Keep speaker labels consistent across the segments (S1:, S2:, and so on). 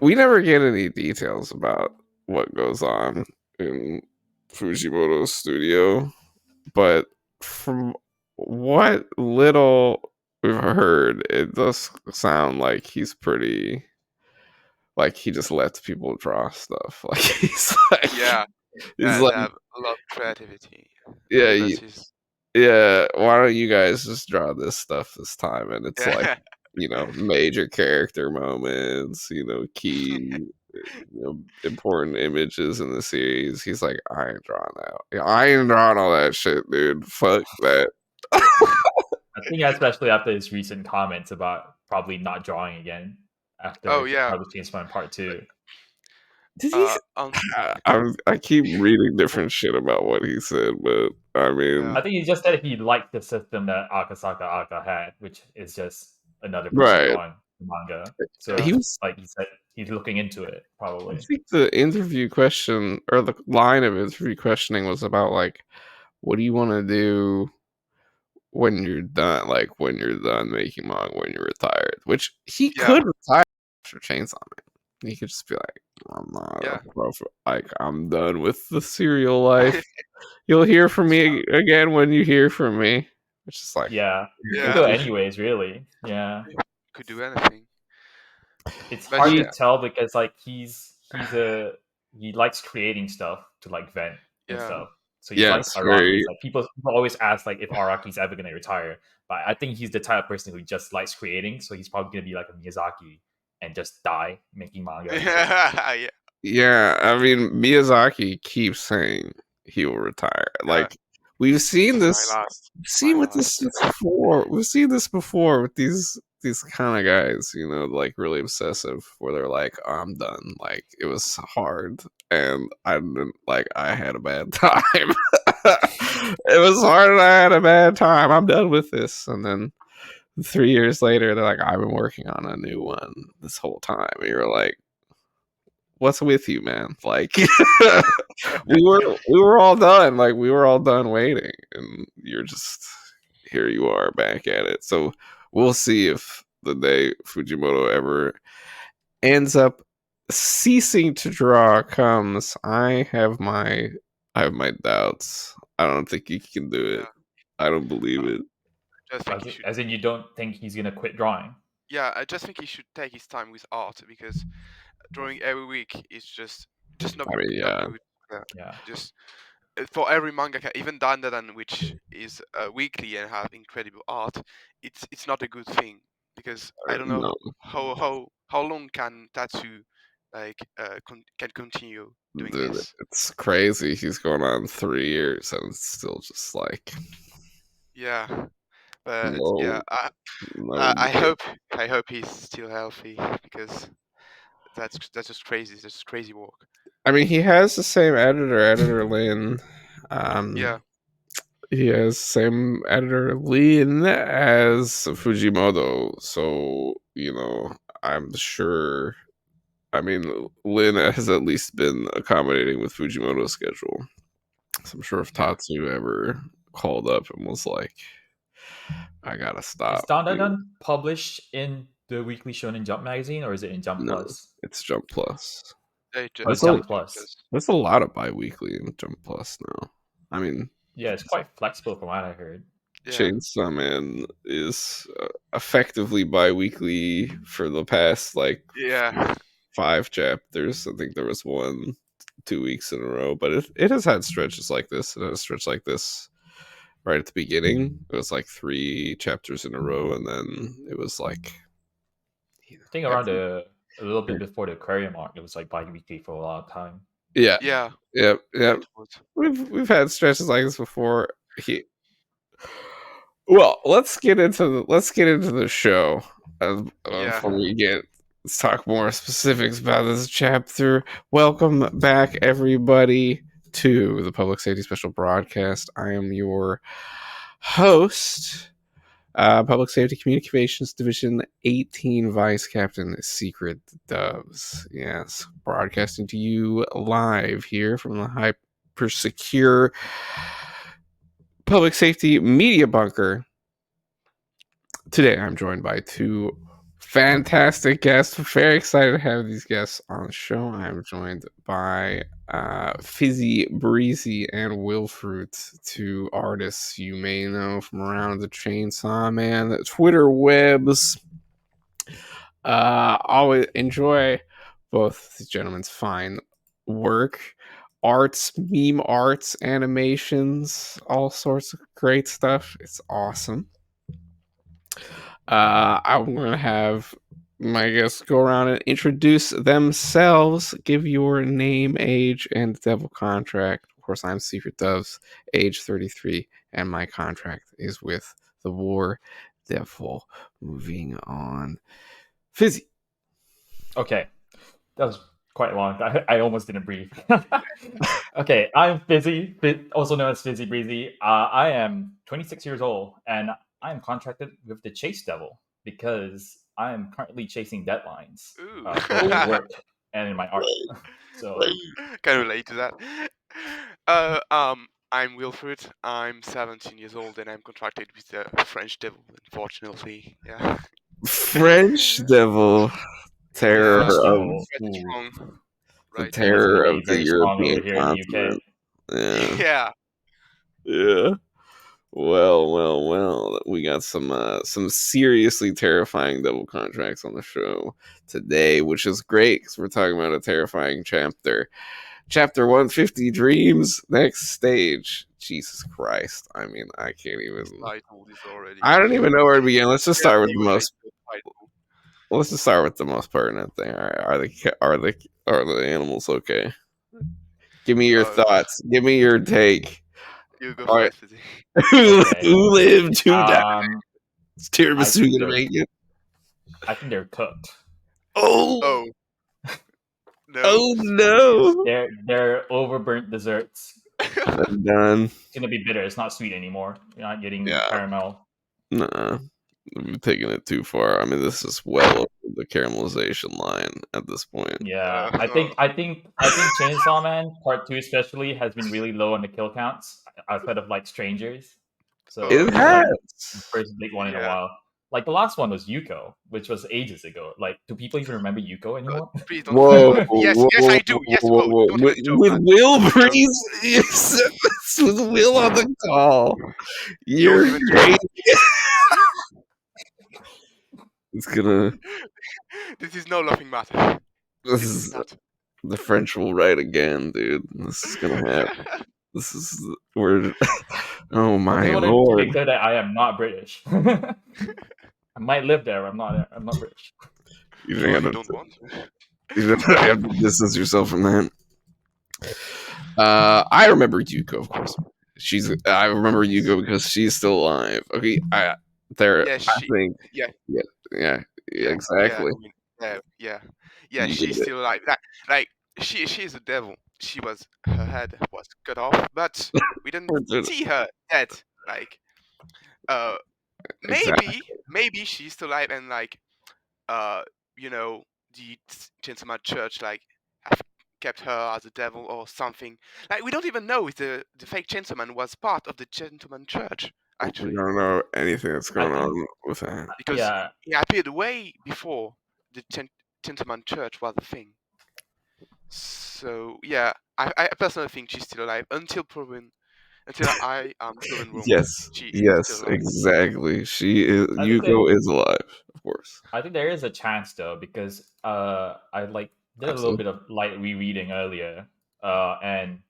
S1: we never get any details about what goes on in Fujimoto's studio, but from what little we've heard, it does sound like he's pretty, like he just lets people draw stuff. Like
S2: Yeah,
S1: he's
S2: they
S1: like,
S2: have a lot of creativity.
S1: yeah,
S2: That's his.
S1: yeah. Why don't you guys just draw this stuff this time? And it's like,
S2: Yeah,
S1: major character moments, key, important images in the series. He's like, I ain't drawing that. Yeah, I ain't drawing all that shit, dude. Fuck that.
S3: I think especially after his recent comments about probably not drawing again
S2: Oh
S3: after
S2: yeah.
S3: Chainsawman Part 2.
S1: Did he?
S2: Um,
S1: I keep reading different shit about what he said, but I mean,
S2: Yeah.
S3: I think he just said he liked the system that Akasaka Aka had, which is just another person
S1: right.
S3: drawing the manga. So
S1: He was.
S3: like he said, he's looking into it
S1: I
S3: probably.
S1: think the interview question or the line of interview questioning was about like, what do you want to do when you're done? Like when you're done making manga, when you're retired, which he
S2: Yeah.
S1: could retire after Chainsawman. He could just be like, I'm not
S2: Yeah.
S1: like I'm done with the serial life. You'll hear from me again when you hear from me. Which is like,
S3: Yeah.
S2: Yeah.
S3: Could go anyways, really. Yeah.
S2: Could do anything.
S3: It's
S2: But
S3: hard
S2: yeah.
S3: to tell because like he likes creating stuff to like vent and
S2: Yeah.
S3: stuff. So he's
S1: yeah,
S3: like
S1: it's
S3: Araki.
S1: very
S3: Like people always ask like if Araki's ever gonna retire, but I think he's the type of person who just likes creating. So he's probably gonna be like a Miyazaki and just die making manga.
S2: Yeah.
S1: yeah. I mean, Miyazaki keeps saying he will retire. Like we've seen
S2: This is
S1: this.
S2: my last.
S1: We've seen with this before. We've seen this before with these kind of guys, like really obsessive, where they're like, oh, "I'm done." Like it was hard, and I didn't like. I had a bad time. It was hard, and I had a bad time. I'm done with this, and then 3 years later, they're like, "I've been working on a new one this whole time." And you're like, "What's with you, man?" Like we were all done. Like we were all done waiting, and you're just here. You are back at it. So we'll see if the day Fujimoto ever ends up ceasing to draw comes. I have my doubts. I don't think he can do it.
S2: Yeah.
S1: I don't believe it.
S2: Just think he should.
S3: As in, you don't think he's gonna quit drawing?
S2: Yeah, I just think he should take his time with art because drawing every week is just not,
S1: I mean,
S2: not
S1: yeah.
S2: good.
S3: Yeah.
S2: Just for every mangaka, even Dandadan, which is weekly and have incredible art, it's not a good thing because I don't know
S1: No.
S2: how long can Tatsu like can continue doing
S1: Dude,
S2: this.
S1: it's crazy. He's going on 3 years and it's still just like
S2: Yeah, but
S1: no,
S2: yeah,
S1: no.
S2: I hope he's still healthy because that's just crazy. That's just crazy work.
S1: I mean, he has the same editor Lin.
S2: Yeah.
S1: He has the same editor Lin as Fujimoto. So, I'm sure. I mean, Lin has at least been accommodating with Fujimoto's schedule. So I'm sure if Tatsu ever called up and was like, I gotta stop.
S3: Is Dandadan published in the Weekly Shonen Jump magazine or is it in Jump
S1: No,
S3: Plus?
S1: it's Jump Plus.
S3: It's Jump Plus.
S1: There's a lot of bi-weekly in Jump Plus now. I mean,
S3: yeah, it's quite flexible from what I heard.
S2: Yeah.
S1: Chainsawman is effectively bi-weekly for the past like 5 chapters. I think there was 2 weeks in a row, but it has had stretches like this. It had a stretch like this right at the beginning. It was like 3 chapters in a row, and then it was like
S3: I think around a little bit before the Aquarium arc, it was like bi-weekly for a lot of time.
S1: Yeah.
S2: Yeah.
S1: Yep.
S2: It was.
S1: We've had stretches like this before. Well, let's get into the show before let's talk more specifics about this chapter. Welcome back, everybody, to the Public Safety Special Broadcast. I am your host, Public Safety Communications Division 18 Vice Captain Secret Doves. Yes, broadcasting to you live here from the hyper secure Public Safety Media Bunker. Today I'm joined by 2 fantastic guests. Very excited to have these guests on the show. I'm joined by Fizzy, Breezy, and Wilfruit, two artists you may know from around the Chainsawman, the Twitter webs. Always enjoy both the gentlemen's fine work, arts, meme arts, animations, all sorts of great stuff. It's awesome. I'm gonna have my guests go around and introduce themselves, give your name, age, and devil contract. Of course, I'm Secret Doves, age 33, and my contract is with the War Devil. Moving on. Fizzy.
S3: Okay, that was quite long. I almost didn't breathe. Okay, I'm Fizzy, also known as Fizzy Breezy. I am 26 years old, and I am contracted with the Chase Devil because I am currently chasing deadlines,
S2: Ooh.
S3: both in work and in my art. So
S2: Can relate to that. I'm Wilfred. I'm 17 years old, and I'm contracted with the French Devil. Unfortunately, yeah.
S1: French Devil. Terror
S3: French
S2: Yeah,
S1: of
S3: Devil,
S2: pretty
S3: ooh,
S2: strong,
S1: the
S2: right?
S3: they must
S1: terror
S3: be
S1: of the
S3: very strong
S1: European
S3: over here in the UK.
S1: continent. Yeah.
S2: Yeah.
S1: Yeah. Well. We got some seriously terrifying double contracts on the show today, which is great because we're talking about a terrifying chapter. Chapter 150, Dreams, next stage. Jesus Christ. I mean, I can't even.
S2: Title is already.
S1: I don't even know where to begin. Let's just start with
S2: Barely
S1: the
S2: relate
S1: most.
S2: to the title.
S1: Let's just start with the most pertinent thing. All right, are the animals okay? Give me your
S2: Uh,
S1: thoughts. Give me your take.
S2: you go
S1: All right,
S2: first, Fizzy.
S3: Okay,
S1: who lived? Who died?
S3: um,
S1: Is
S3: I
S1: tiramisu
S3: think
S1: gonna make it?
S3: they're cooked.
S1: Oh,
S2: Oh no,
S1: oh
S2: spoilers.
S1: no!
S3: They're overburnt desserts.
S1: I'm done.
S3: It's gonna be bitter. It's not sweet anymore. You're not getting
S1: Yeah,
S3: caramel.
S1: nah. I'm taking it too far. I mean, this is well over the caramelization line at this point.
S3: Yeah,
S2: Uh,
S3: I think Chainsaw Man Part Two especially has been really low on the kill counts outside of like strangers. So
S1: It
S3: this is
S2: okay.
S3: like the
S1: has.
S3: first big one in a
S2: Yeah.
S3: while. Like the last one was Yuko, which was ages ago. Like, do people even remember Yuko anymore?
S2: Please don't
S1: Whoa,
S2: spoil it. Yes, yes, I do. Yes. Oh, don't
S1: With,
S2: even joke,
S1: with
S2: man.
S1: Will
S2: Don't,
S1: Breeze, yes, with Will on the call.
S2: don't
S1: You're
S2: even
S1: great.
S2: joke.
S1: It's gonna.
S2: This is no laughing matter.
S1: This
S2: This is
S1: is
S2: not.
S1: the French will write again, dude. This is gonna happen. This is we're. Oh
S3: I
S1: my
S3: just wanted to
S1: lord!
S3: make clear that I am not British. I might live there. I'm not. I'm not British.
S1: You
S2: Well,
S1: don't
S2: you
S1: have
S2: don't
S1: to.
S2: want to.
S1: You don't have to distance yourself from that. I remember Yuko, of course. I remember Yuko because she's still alive. Okay,
S2: Yeah,
S1: I think.
S2: yeah,
S1: Yeah, yeah,
S2: yeah.
S1: exactly.
S2: I mean, yeah. Yeah,
S1: You
S2: she's
S1: get it.
S2: still alive. Like she's a devil. Her head was cut off, but we didn't see her dead. Like, uh,
S1: Exactly.
S2: maybe she's still alive, and like, uh, you know, the Gentleman Church like have kept her as a devil or something. Like, we don't even know if the fake gentleman was part of the Gentleman Church
S1: We
S2: actually,
S1: don't know anything that's
S3: I
S1: going
S3: think.
S1: on with that.
S2: because
S3: Yeah,
S2: he appeared way before the Gentleman Church was a thing. So yeah, I personally think she's still alive until I am proven wrong. She's still
S1: Yes,
S2: alive.
S1: exactly. She is.
S3: I think that
S1: Yuko is alive, of course.
S3: I think there is a chance though because I like did a little
S1: Absolutely.
S3: bit of light rereading earlier, and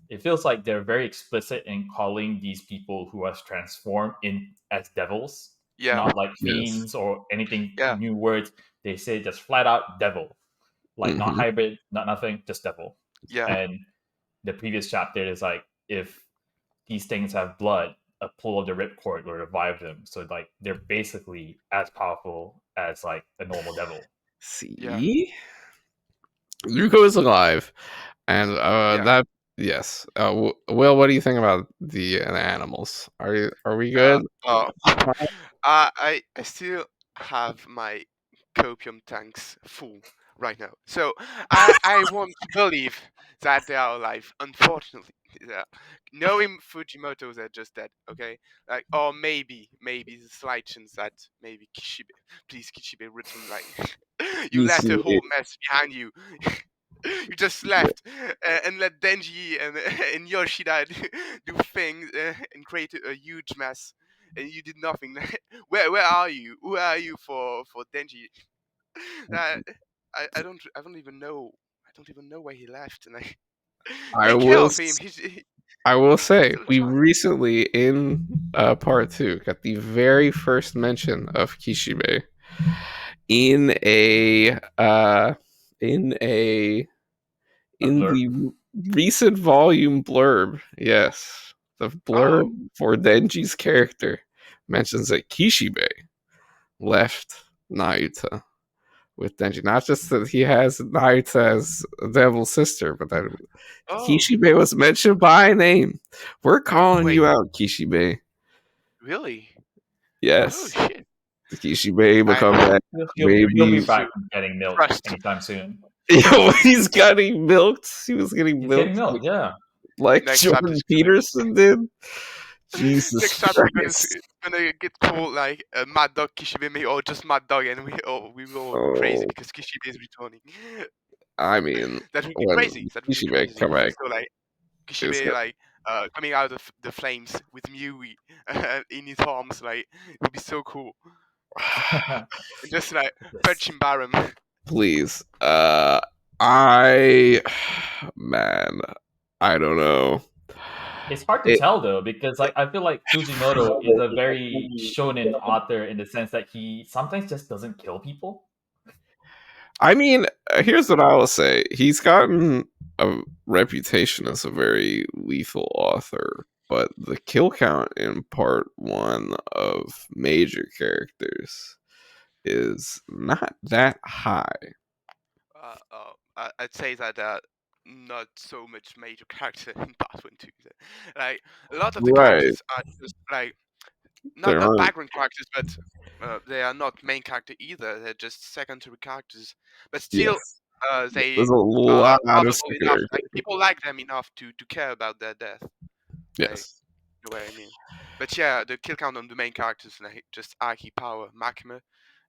S3: it feels like they're very explicit in calling these people who has transformed in as devils,
S2: Yeah,
S3: not like
S1: Yes.
S3: fiends or anything
S2: yeah,
S3: new words. They say just flat out devil, like not
S1: Hmm.
S3: hybrid, not nothing, just devil.
S2: yeah,
S3: And the previous chapter is like if these things have blood, a pull of the ripcord will revive them. So like they're basically as powerful as like a normal devil.
S2: yeah,
S1: See, Yuko is alive, and
S2: yeah.
S1: that yes. Will, what do you think about the animals? Are we
S2: Uh,
S1: good?
S2: uh, I still have my copium tanks full right now. So I want to believe that they are alive. Unfortunately, yeah. Knowing Fujimoto, they're just dead. Okay, like, or maybe the slight chance that maybe Kishibe, please Kishibe, return. Like, you
S1: You
S2: left a
S1: see,
S2: whole mess behind you. You just left and let Denji and and Yoshida do things and create a huge mess, and you did nothing. Where are you? Where are you for Denji? That I don't even know. I don't even know where he left, and I
S1: I
S2: take care
S1: will.
S2: of him.
S1: I will
S2: He's
S1: say
S2: still
S1: we
S2: trying.
S1: recently in part two got the very first mention of Kishibe in in a
S3: A
S1: in
S3: blurb.
S1: the recent volume blurb. Yes, the blurb
S2: Oh,
S1: for Denji's character mentions that Kishibe left Nayuta with Denji. Not just that he has Nayuta as a devil sister, but that
S2: oh,
S1: Kishibe was mentioned by name. We're calling
S2: wait,
S1: you out, Kishibe.
S2: really? Oh
S1: Yes,
S2: shit!
S1: Kishibe will
S2: I
S1: come back.
S3: He'll be
S1: Maybe
S3: back
S2: shoot
S3: from getting milk
S2: trust.
S3: anytime soon.
S1: he's getting milked. He was getting
S3: He's getting
S1: milked
S3: milk, yeah.
S1: like
S2: Next chapter
S1: Jordan
S2: is gonna
S1: Peterson did. Jesus
S2: next chapter
S1: Christ.
S2: gonna get called like Mad Dog Kishibe or just Mad Dog, and we will all go crazy
S1: Oh,
S2: because Kishibe is returning.
S1: I mean,
S2: That would be
S1: when
S2: crazy. That would be
S1: Kishibe
S2: crazy
S1: come
S2: if we
S1: back,
S2: saw like
S1: it's
S2: Kishibe like coming out of the flames with Meowy in his arms. Like, it would be so cool. And just like
S3: Yes.
S2: punch him Barum.
S1: please. I man, I don't know.
S3: It's hard to
S1: It,
S3: tell though, because like I feel like Fujimoto is a very shonen author in the sense that he sometimes just doesn't kill people.
S1: I mean, here's what I will say. He's gotten a reputation as a very lethal author, but the kill count in part one of major characters is not that high.
S2: I'd say that not so much major character in part one too. Like, a lot of the
S1: Right.
S2: characters are just like
S1: There
S2: not
S1: aren't.
S2: background characters, but they are not main character either. They're just secondary characters, but still,
S1: Yes.
S2: they
S1: There's a
S2: are
S1: lot of
S2: lovable enough.
S1: secondary
S2: Like,
S1: characters.
S2: people like them enough to care about their death. Like,
S1: Yes.
S2: the way I mean. But yeah, the kill count on the main characters, like just Aki, Power, Makima,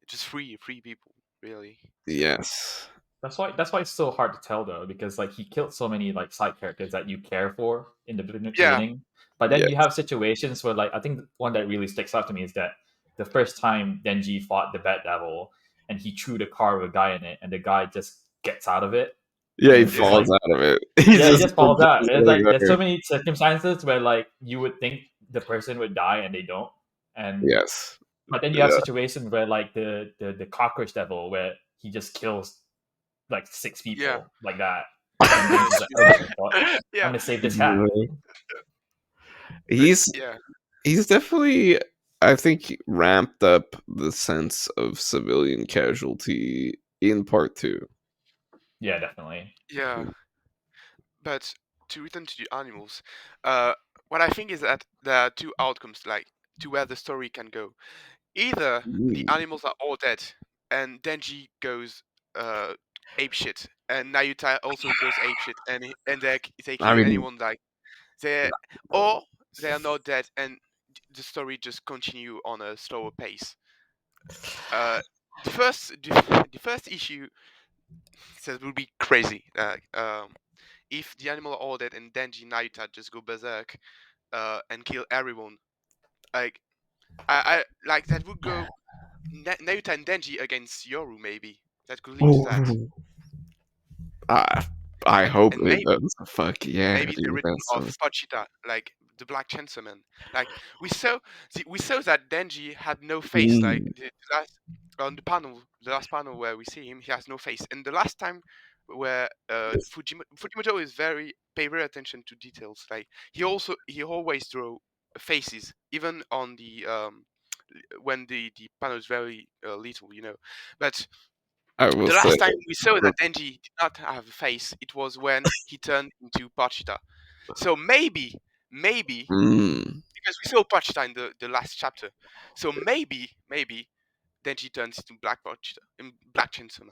S2: just three people really. So
S1: Yes.
S3: That's why it's so hard to tell though, because like he killed so many like side characters that you care for in the
S2: yeah,
S3: beginning. But then you
S1: Yes.
S3: have situations where like I think one that really sticks out to me is that the first time Denji fought the Bat Devil and he threw the car with a guy in it and the guy just gets out of it.
S1: Yeah,
S3: And
S1: he
S3: it's just like
S1: falls out of it. He
S3: yeah, he
S1: just
S3: just falls out. It's like there's so
S1: goes.
S3: many circumstances where like you would think the person would die and they don't. And
S1: Yes.
S3: but then you have
S1: Yeah.
S3: situations where like the cockroach devil where he just kills like six
S2: yeah,
S3: people like that. And Denji's like, oh my god, I'm
S2: yeah,
S3: gonna save this cat.
S2: but
S1: He's
S2: yeah,
S1: he's definitely, I think, ramped up the sense of civilian casualty in part two.
S3: Yeah, definitely.
S2: yeah. But to return to the animals, uh, what I think is that there are two outcomes, like to where the story can go. Either the
S1: Mm.
S2: animals are all dead, and Denji goes uh, ape shit, and Nayuta also goes ape shit, and and they
S1: I
S2: kill
S1: mean,
S2: anyone like they, or they are not dead, and the story just continue on a slower pace. Uh, the first issue says will be crazy. If the animal are all dead and Denji and Nayuta just go berserk and kill everyone, like I like that would go Naruto and Denji against Yoru, maybe. That could lead to that.
S1: I I hope
S2: And
S1: it does. Fuck yeah,
S2: maybe the
S1: dude.
S2: return
S1: That's
S2: of Pochita, like the Black Chainsawman. Like, we saw that Denji had no face. Like,
S1: mm,
S2: the last on the last panel where we see him, he has no face. And the last time where Fujimoto is pay very attention to details. Like, he always draw faces, even on the when the panel is very little, But
S1: I will
S2: the
S1: say.
S2: last time we saw that Denji did not have a face, it was when he turned into Pachita. So maybe,
S1: Mm,
S2: because we saw Pachita in the last chapter, so maybe Denji turns into Black Chainsaw.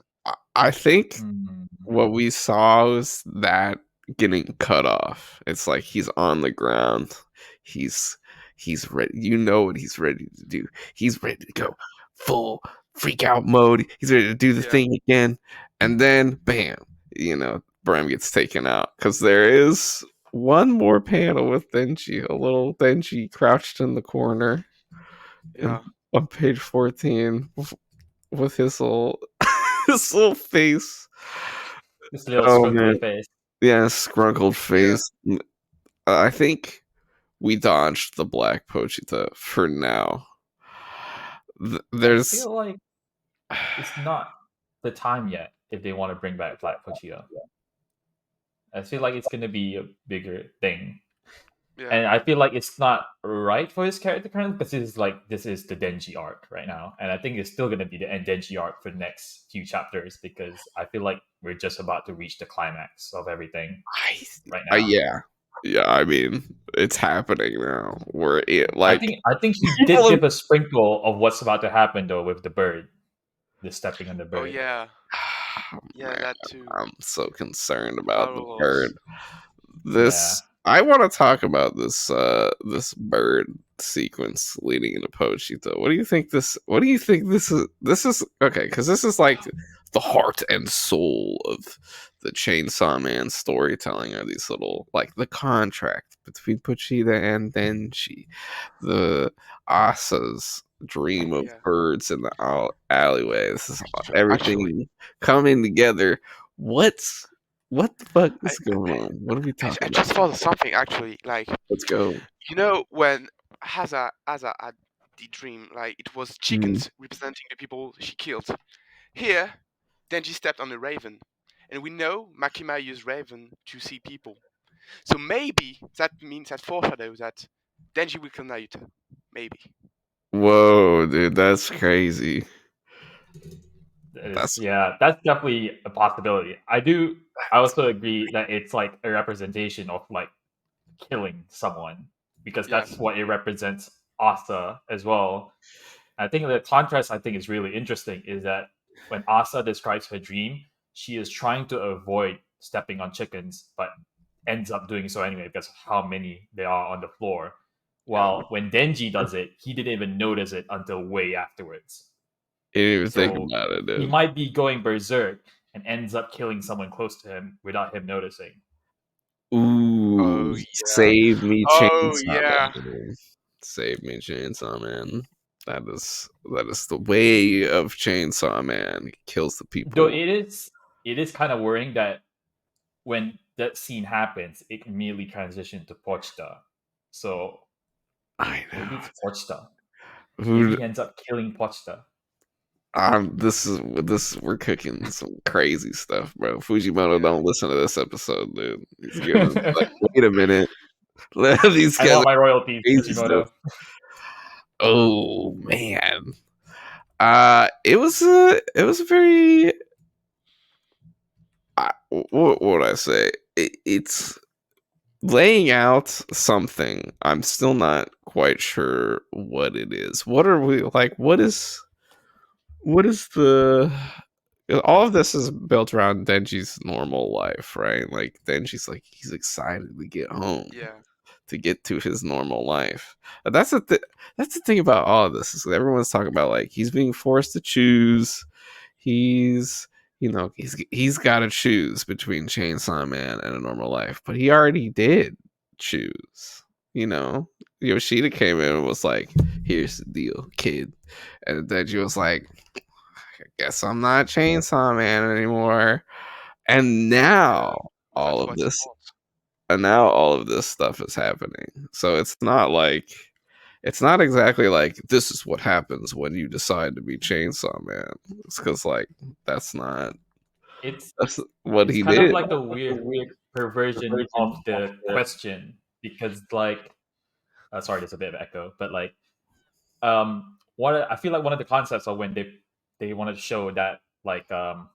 S1: I think
S3: Mm.
S1: what we saw was that getting cut off. It's like he's on the ground. He's ready. You know what he's ready to do. He's ready to go full freak out mode. He's ready to do the
S2: Yeah.
S1: thing again. And then bam, Bram gets taken out. Because there is one more panel with Denji, a little Denji crouched in the corner.
S2: Yeah.
S1: On page 14 with his little his little face.
S3: This little
S1: Oh man.
S3: scrunkly face.
S1: Yeah, scrunkled face. I think we dodged the Black Pochita for now.
S3: I
S1: There's
S3: feel like it's not the time yet if they want to bring back Black Pochita. I feel like it's going to be a bigger thing.
S2: Yeah.
S3: And I feel like it's not right for his character currently because this is the Denji arc right now. And I think it's still going to be the Denji arc for the next few chapters because I feel like we're just about to reach the climax of everything right now.
S1: Yeah, I mean, it's happening now.
S3: I think he did give a sprinkle of what's about to happen though with the bird, the stepping on the bird.
S2: Oh yeah.
S1: Yeah,
S2: that too.
S1: I'm so concerned about the bird. I want to talk about this bird sequence leading into Pochita. What do you think this is? This is okay because this is like the heart and soul of the Chainsaw Man storytelling. Are these little like the contract between Pochita and Denji, the Asa's dream of birds in the alleyway. This is everything coming together. What the fuck is going on? What are we talking
S2: I
S1: about?
S2: just thought of something actually. Like,
S1: let's go.
S2: When Haza had the dream, like it was chickens representing the people she killed. Here, Denji stepped on a raven, and we know Makima used raven to see people. So maybe that means that foreshadows that Denji will kill Naruto. Maybe.
S1: Whoa, dude, that's crazy.
S3: That's definitely a possibility. I also agree that it's like a representation of like killing someone because that's what it represents Asa as well. I think the contrast I think is really interesting is that when Asa describes her dream, she is trying to avoid stepping on chickens, but ends up doing so anyway because of how many there are on the floor. While when Denji does it, he didn't even notice it until way afterwards.
S1: He didn't even think about it, dude.
S3: He might be going berserk and ends up killing someone close to him without him noticing.
S1: Ooh, save me, Chainsaw Man. Save me, Chainsaw Man. That is the way of Chainsaw Man. He kills the people.
S3: Though it is kind of worrying that when that scene happens, it immediately transitions to Pochita. So
S1: I know
S3: maybe it's Pochita. Maybe he ends up killing Pochita.
S1: We're cooking some crazy stuff, bro. Fujimoto, don't listen to this episode, dude. He's giving like, wait a minute. These guys
S3: I want my royalties, Fujimoto.
S1: Oh man. It was a very what would I say? It's laying out something. I'm still not quite sure what it is. What are we like? What is the all of this is built around Denji's normal life, right? Like Denji's like he's excited to get home, to get to his normal life. That's the thing about all of this is everyone's talking about like he's being forced to choose. He's he's got to choose between Chainsaw Man and a normal life, but he already did choose. Yoshida came in and was like, "Here's the deal, kid," and Denji was like, I guess I'm not Chainsaw Man anymore. And now all of this stuff is happening. So it's not exactly like this is what happens when you decide to be Chainsaw Man. It's because like that's what he
S3: kind
S1: did.
S3: Of like a weird perversion of the question because like sorry, there's a bit of echo, but like I feel like one of the concepts of when they wanted to show that like the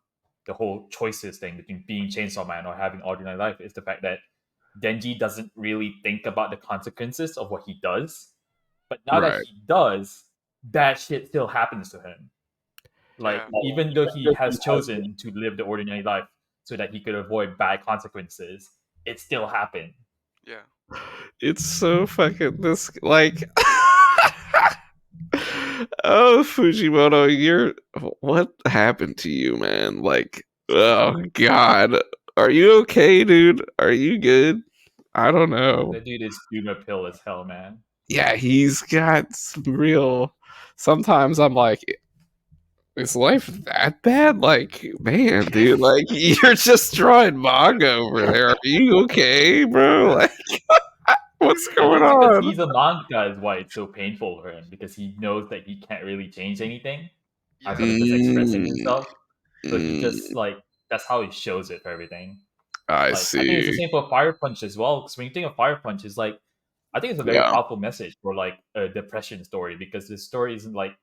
S3: whole choices thing between being Chainsaw Man or having ordinary life is the fact that Denji doesn't really think about the consequences of what he does, but now that he does, bad shit still happens to him. Like,
S2: Yeah.
S3: even though he has chosen to live the ordinary life so that he could avoid bad consequences, it still happened.
S2: Yeah.
S1: It's so fucking this like. Oh, Fujimoto, you're what happened to you, man? Like, oh god, are you okay, dude? Are you good? I don't know.
S3: That dude is doom a pill as hell, man.
S1: Yeah, he's got some real. Sometimes I'm like, is life that bad? Like, man, dude, like you're just drawing manga over there. Are you okay, bro? Like, what's
S3: I
S1: going
S3: think it's because
S1: on?
S3: he's a manga is why it's so painful for him, because he knows that he can't really change anything
S2: Yeah.
S3: outside of just expressing
S1: Mm,
S3: himself. So he just
S1: mm,
S3: like that's how he shows it for everything.
S1: I
S3: Like I think it's the
S1: see.
S3: same for Fire Punch as well. Because when you think of Fire Punch, it's like I think it's a very
S1: Yeah.
S3: powerful message for like a depression story, because the story isn't like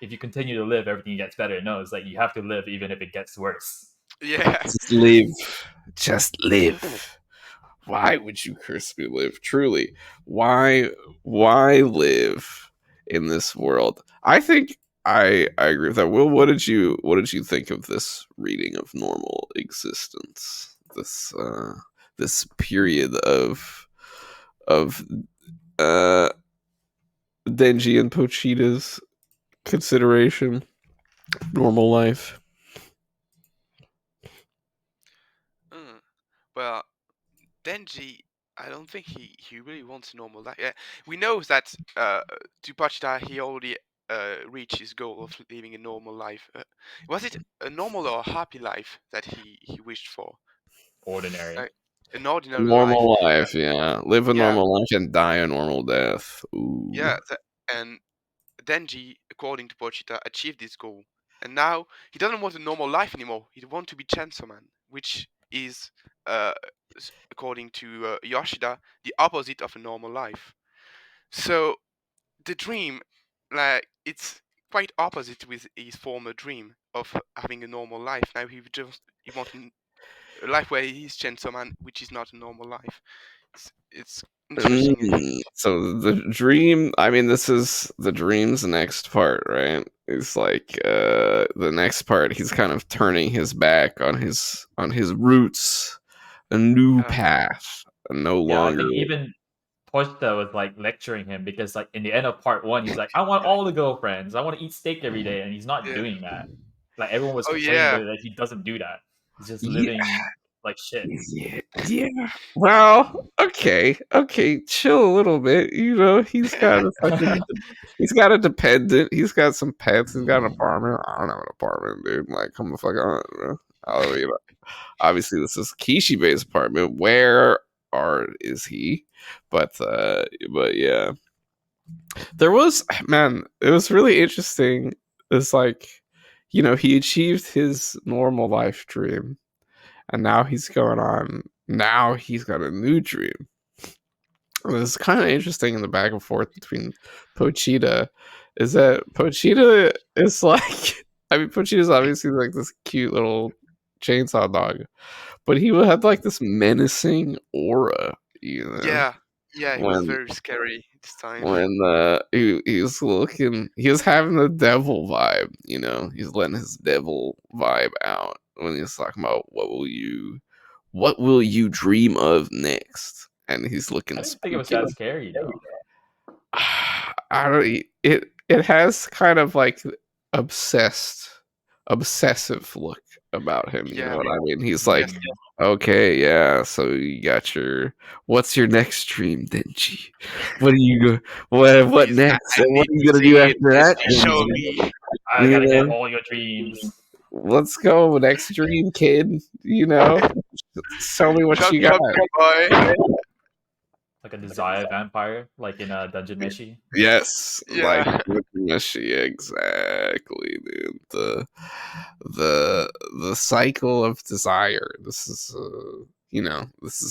S3: if you continue to live, everything gets better. No, it's like you have to live even if it gets worse.
S2: Yeah.
S1: Just live. Just live. Why would you curse me live? Truly. Why live in this world? I think I agree with that. Will, what did you think of this reading of normal existence? This period of uh Denji and Pochita's consideration, normal life.
S2: Mm. Well, Denji, I don't think he really wants a normal life. Yeah, we know that to Pachita he already reached his goal of living a normal life. Was it a normal or a happy life that he wished for?
S3: Ordinary.
S2: Like an ordinary life.
S1: Normal life, yeah. Live a
S2: Yeah,
S1: normal life and die a normal death. Ooh.
S2: yeah. And Denji, according to Pochita, achieved this goal, and now he doesn't want a normal life anymore. He wants to be Chainsaw-man, which is, according to Yoshida, the opposite of a normal life. So the dream, like it's quite opposite with his former dream of having a normal life. Now he wants a life where he's Chainsaw Man, which is not a normal life. It's interesting.
S1: So the dream, I mean, this is the dream's next part, right? It's like the next part he's kind of turning his back on his roots, a new
S2: Uh,
S1: path, no
S3: Yeah, I
S1: longer.
S3: think even Pochita was like lecturing him because like in the end of part one, he's like, I want all the girlfriends. I want to eat steak every day, and he's not
S2: yeah.
S3: doing that. Like everyone was
S2: Oh
S3: complaining
S2: yeah.
S3: that he doesn't do that. He's just
S1: Yeah,
S3: living like shit.
S1: yeah. Well, okay, chill a little bit. You know, he's got a dependent. He's got some pets. He's got an apartment. I don't have an apartment, dude. Like, come the fuck on, bro. Obviously, this is Kishibe's apartment. Where is he? But yeah, there was man. It was really interesting. It's like, he achieved his normal life dream, and now he's going on. Now he's got a new dream. And it's kind of interesting in the back and forth between Pochita. Is that Pochita is like, I mean, Pochita's obviously like this cute little chainsaw dog, but he had like this menacing aura,
S2: Yeah. Yeah. He was
S1: when
S2: very scary this time.
S1: he was looking, he was having the devil vibe, he's letting his devil vibe out when he's talking about what will you dream of next, and he's
S3: I
S1: looking
S3: didn't think it was
S1: spooky.
S3: that scary though.
S1: I don't. It has kind of like obsessed, obsessive look about him. You know
S2: Yeah.
S1: what I mean? He's like,
S2: Yes.
S1: okay, yeah. So you got what's your next dream, Denji? What are you go? What
S2: Please,
S1: next?
S2: I
S1: And what
S2: need
S1: are you
S2: to
S1: gonna do
S2: see it.
S1: after
S2: Please
S1: that,
S2: show
S1: Denji?
S2: me.
S3: I
S1: You
S3: gotta get
S1: know,
S3: all your dreams.
S1: let's go next dream, kid. Tell me what
S2: Show
S1: you
S2: me
S1: got.
S2: something, boy.
S3: Like a desire vampire, like in a Dungeon Meshi.
S1: Yes, like
S2: Yeah.
S1: Mitsubishi, exactly, dude. The cycle of desire. This is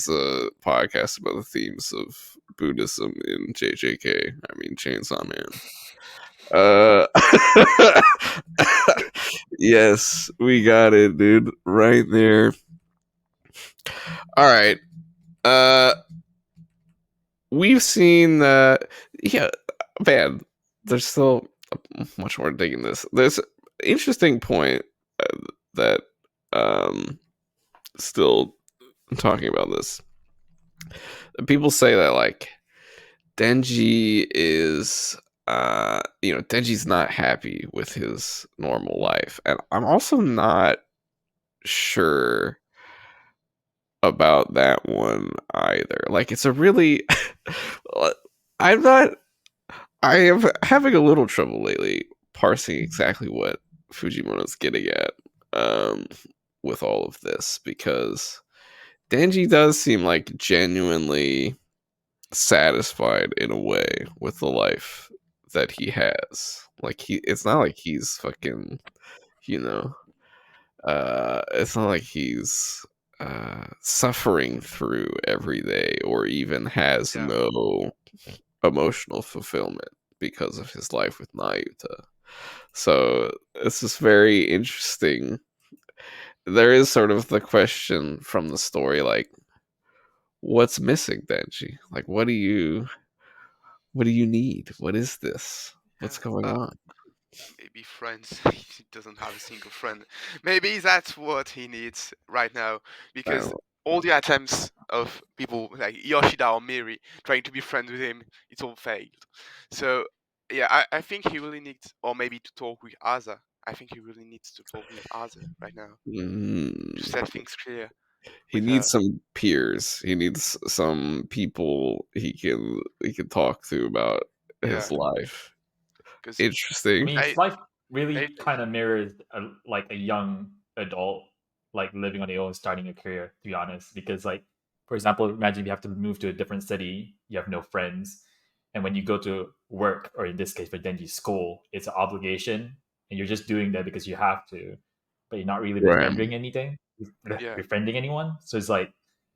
S1: a podcast about the themes of Buddhism in JJK. I mean, Chainsaw Man. Uh, yes, we got it, dude. Right there. All right. Uh, we've seen yeah, man. There's still much more digging this. interesting point that still talking about this. People say that like Denji is Denji's not happy with his normal life. And I'm also not sure about that one either. Like it's a really I'm not I am having a little trouble lately parsing exactly what Fujimoto's getting at um with all of this because Denji does seem like genuinely satisfied in a way with the life that he has. Like it's not like he's fucking, you know, it's not like he's suffering through every day or even has
S2: Yeah,
S1: no emotional fulfillment because of his life with Nayuta. So it's just very interesting. There is sort of the question from the story, like, what's missing, Denji? Like, what do you need? What is this? What's
S2: yeah.
S1: going on?
S2: Maybe friends. He doesn't have a single friend. Maybe that's what he needs right now,
S1: I don't
S2: because
S1: know.
S2: all the attempts of people like Yoshida or Miri trying to be friends with him, it's all failed. So yeah, I think he really needs, or maybe to talk with Asa. I think he really needs to talk with Asa right now to
S1: Mm.
S2: set things clear
S1: He
S2: with
S1: needs
S2: her.
S1: some peers. He needs some people he can talk to about
S2: Yeah,
S1: his life.
S2: because
S3: I
S1: Interesting.
S3: mean,
S2: I,
S3: his life
S2: I
S3: really kind of mirrors like a young adult, like living on your own, starting a career. To be honest, because like for example, imagine you have to move to a different city, you have no friends, and when you go to work, or in this case for Denji, school, it's an obligation, and you're just doing that because you have to, but you're not really
S1: Right.
S3: befriending anything,
S2: yeah,
S3: befriending anyone. So it's like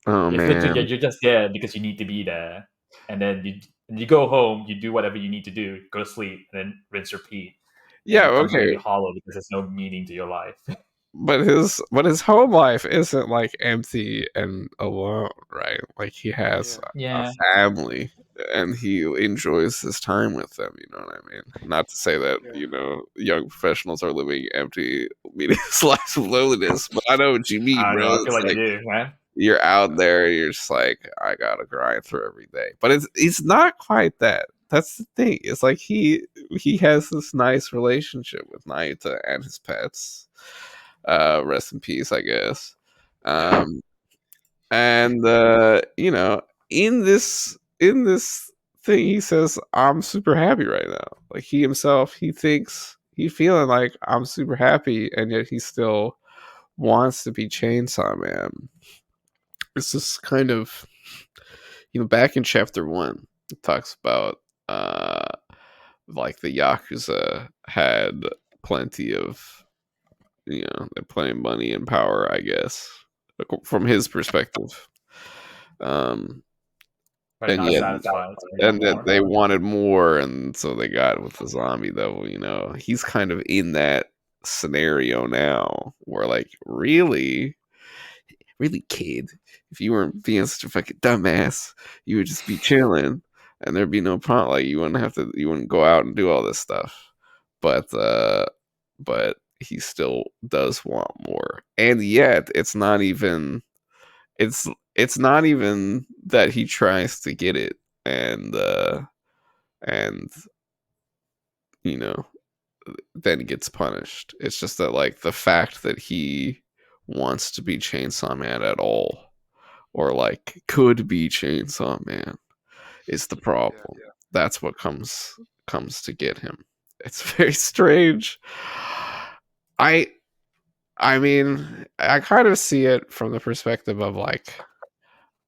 S1: Oh
S3: it's literally
S1: man.
S3: you're just there because you need to be there, and then you go home, you do whatever you need to do, go to sleep, and then rinse, repeat, and it
S1: Yeah,
S3: becomes
S1: okay.
S3: really hollow because there's no meaning to your life.
S1: But his home life isn't like empty and alone, right? Like he has
S2: yeah,
S1: a
S3: Yeah,
S1: family and he enjoys his time with them, you know what I mean? Not to say that,
S2: yeah,
S1: young professionals are living empty, meaningless lives of loneliness, but I know what you mean,
S3: I don't
S1: bro.
S3: know. I feel
S1: It's
S3: like they
S1: like
S3: do, man.
S1: you're out there, you're just like, I gotta grind through every day. But it's not quite that. That's the thing. It's like he has this nice relationship with Naita and his pets. Rest in peace, I guess.
S2: yeah,
S1: Um, and in this thing, he says, "I'm super happy right now." Like he himself, he thinks he's feeling like I'm super happy, and yet he still wants to be Chainsaw Man. It's just kind of back in chapter one, it talks about like the Yakuza had plenty of plenty of money and power, I guess, from his perspective. Um,
S3: But
S1: and
S3: not
S1: yet,
S3: satisfied, so they want
S1: and that
S3: more.
S1: they wanted more, and so they got with the zombie devil. He's kind of in that scenario now, where like, really, really, kid, if you weren't being such a fucking dumbass, you would just be chilling, and there'd be no problem. Like you wouldn't go out and do all this stuff. But he still does want more, and yet it's it's not even that he tries to get it, and you know then gets punished. It's just that like the fact that he wants to be Chainsaw Man at all, or like could be Chainsaw Man, is the
S2: yeah,
S1: problem. That's what comes to get him. It's very strange. I I mean, I kind of see it from the perspective of like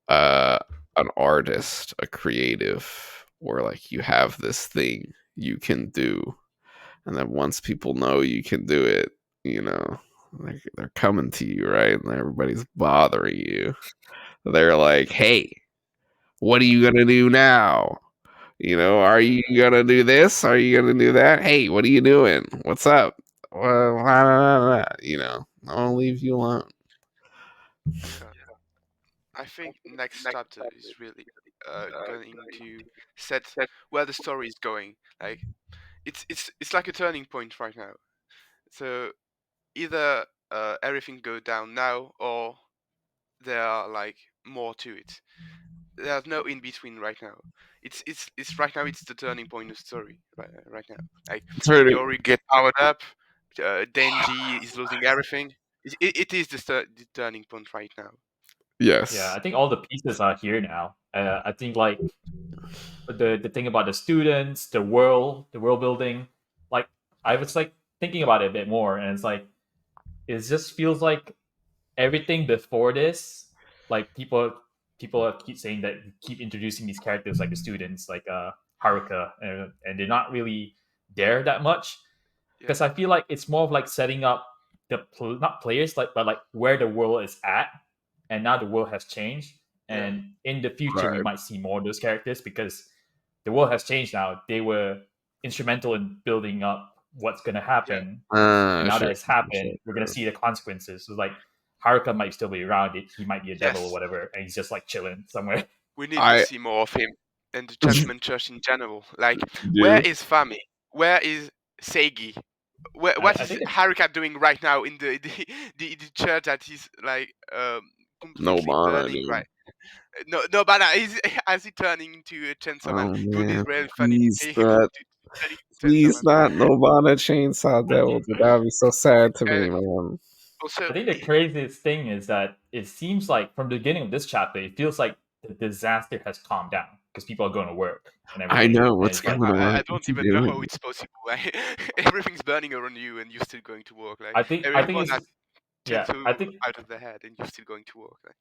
S1: uh an artist, a creative, where like you have this thing you can do, and then once people know you can do it, like they're coming to you, right? And everybody's bothering you. They're like, "Hey, what are you gonna do now? Are
S2: yeah,
S1: you gonna do this? Are you gonna do that? Hey, what are you doing? What's up? Well, blah, blah, blah, blah," I'll leave you alone.
S2: yeah. I think next chapter is really going to set where the story is going. Like it's like a turning point right now. So either everything go down now, or there are like more to it. There's no in between right now. It's right now. It's the turning point of the story right now. Like
S1: It's very
S2: Meowy get powered up. Denji is losing everything. It is the turning point right now.
S3: Yeah,
S1: yes.
S3: I think all the pieces are here now. I think like the thing about the students, the world building. Like I was like thinking about it a bit more, and it's like it just feels like everything before this. Like people keep saying that keep introducing these characters like the students, like Haruka, and they're not really there that much
S2: Yeah,
S3: because I feel like it's more of like setting up not players like but like where the world is at, and now the world has changed,
S2: yeah,
S3: and in the future we
S1: Right.
S3: might see more of those characters because the world has changed now. They were instrumental in building up what's going to
S2: yeah.
S3: happen, and now that
S1: Sure.
S3: it's happened,
S1: Sure.
S3: we're going to see the consequences. So like Haruka might still be around. He might be a devil or
S2: Yes,
S3: whatever, and he's just like chilling somewhere.
S2: we need to
S1: I
S2: see more of him and the Gentleman Church in general. Like, where
S1: do.
S2: is Fami? Where is Seigi? What
S3: I
S2: is
S3: think
S2: Haruka doing right now in the church that is like
S1: No
S2: completely
S1: mana,
S2: burning?
S1: dude.
S2: Right? No, but is as he turning into a Chainsaw Man?
S1: Oh
S2: It would be
S1: man,
S2: really funny
S1: please
S2: to
S1: not,
S2: turning into Chainsaw
S1: please
S2: Man.
S1: not Nobana Chainsaw Devil. Dude, that would be so sad to
S2: And
S1: me, man.
S2: also,
S3: I think the craziest thing is that it seems like from the beginning of this chapter, it feels like the disaster has calmed down because people are going to work and
S1: I
S3: everything,
S1: know
S3: and
S1: what's
S3: it's
S2: yeah,
S3: like
S1: going on.
S2: I don't
S1: What's he
S2: even know how
S1: doing?
S2: it's possible. Like, everything's burning around you, and you're still going to work. Like,
S3: I think
S2: everyone has
S3: yeah, I
S2: chainsaw
S3: think
S2: out of their head, and you're still going to work. Like,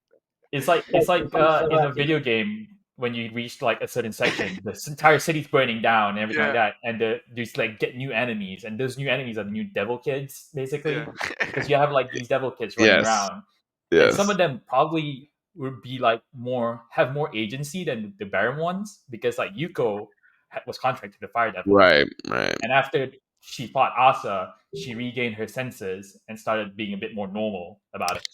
S3: it's like in a video game when you reach like a certain section, the entire city's burning down and everything like
S2: yeah,
S3: that, and there's like get new enemies, and those new enemies are the new devil kids
S2: yeah,
S3: basically, because you have like these devil kids running
S1: Yes,
S3: around, and some
S1: yes,
S3: of them probably would be like more agency than the Baron ones because like Yuko was contracted to Fire Devil,
S1: right, right.
S3: and after she fought Asa, she regained her senses and started being a bit more normal about it.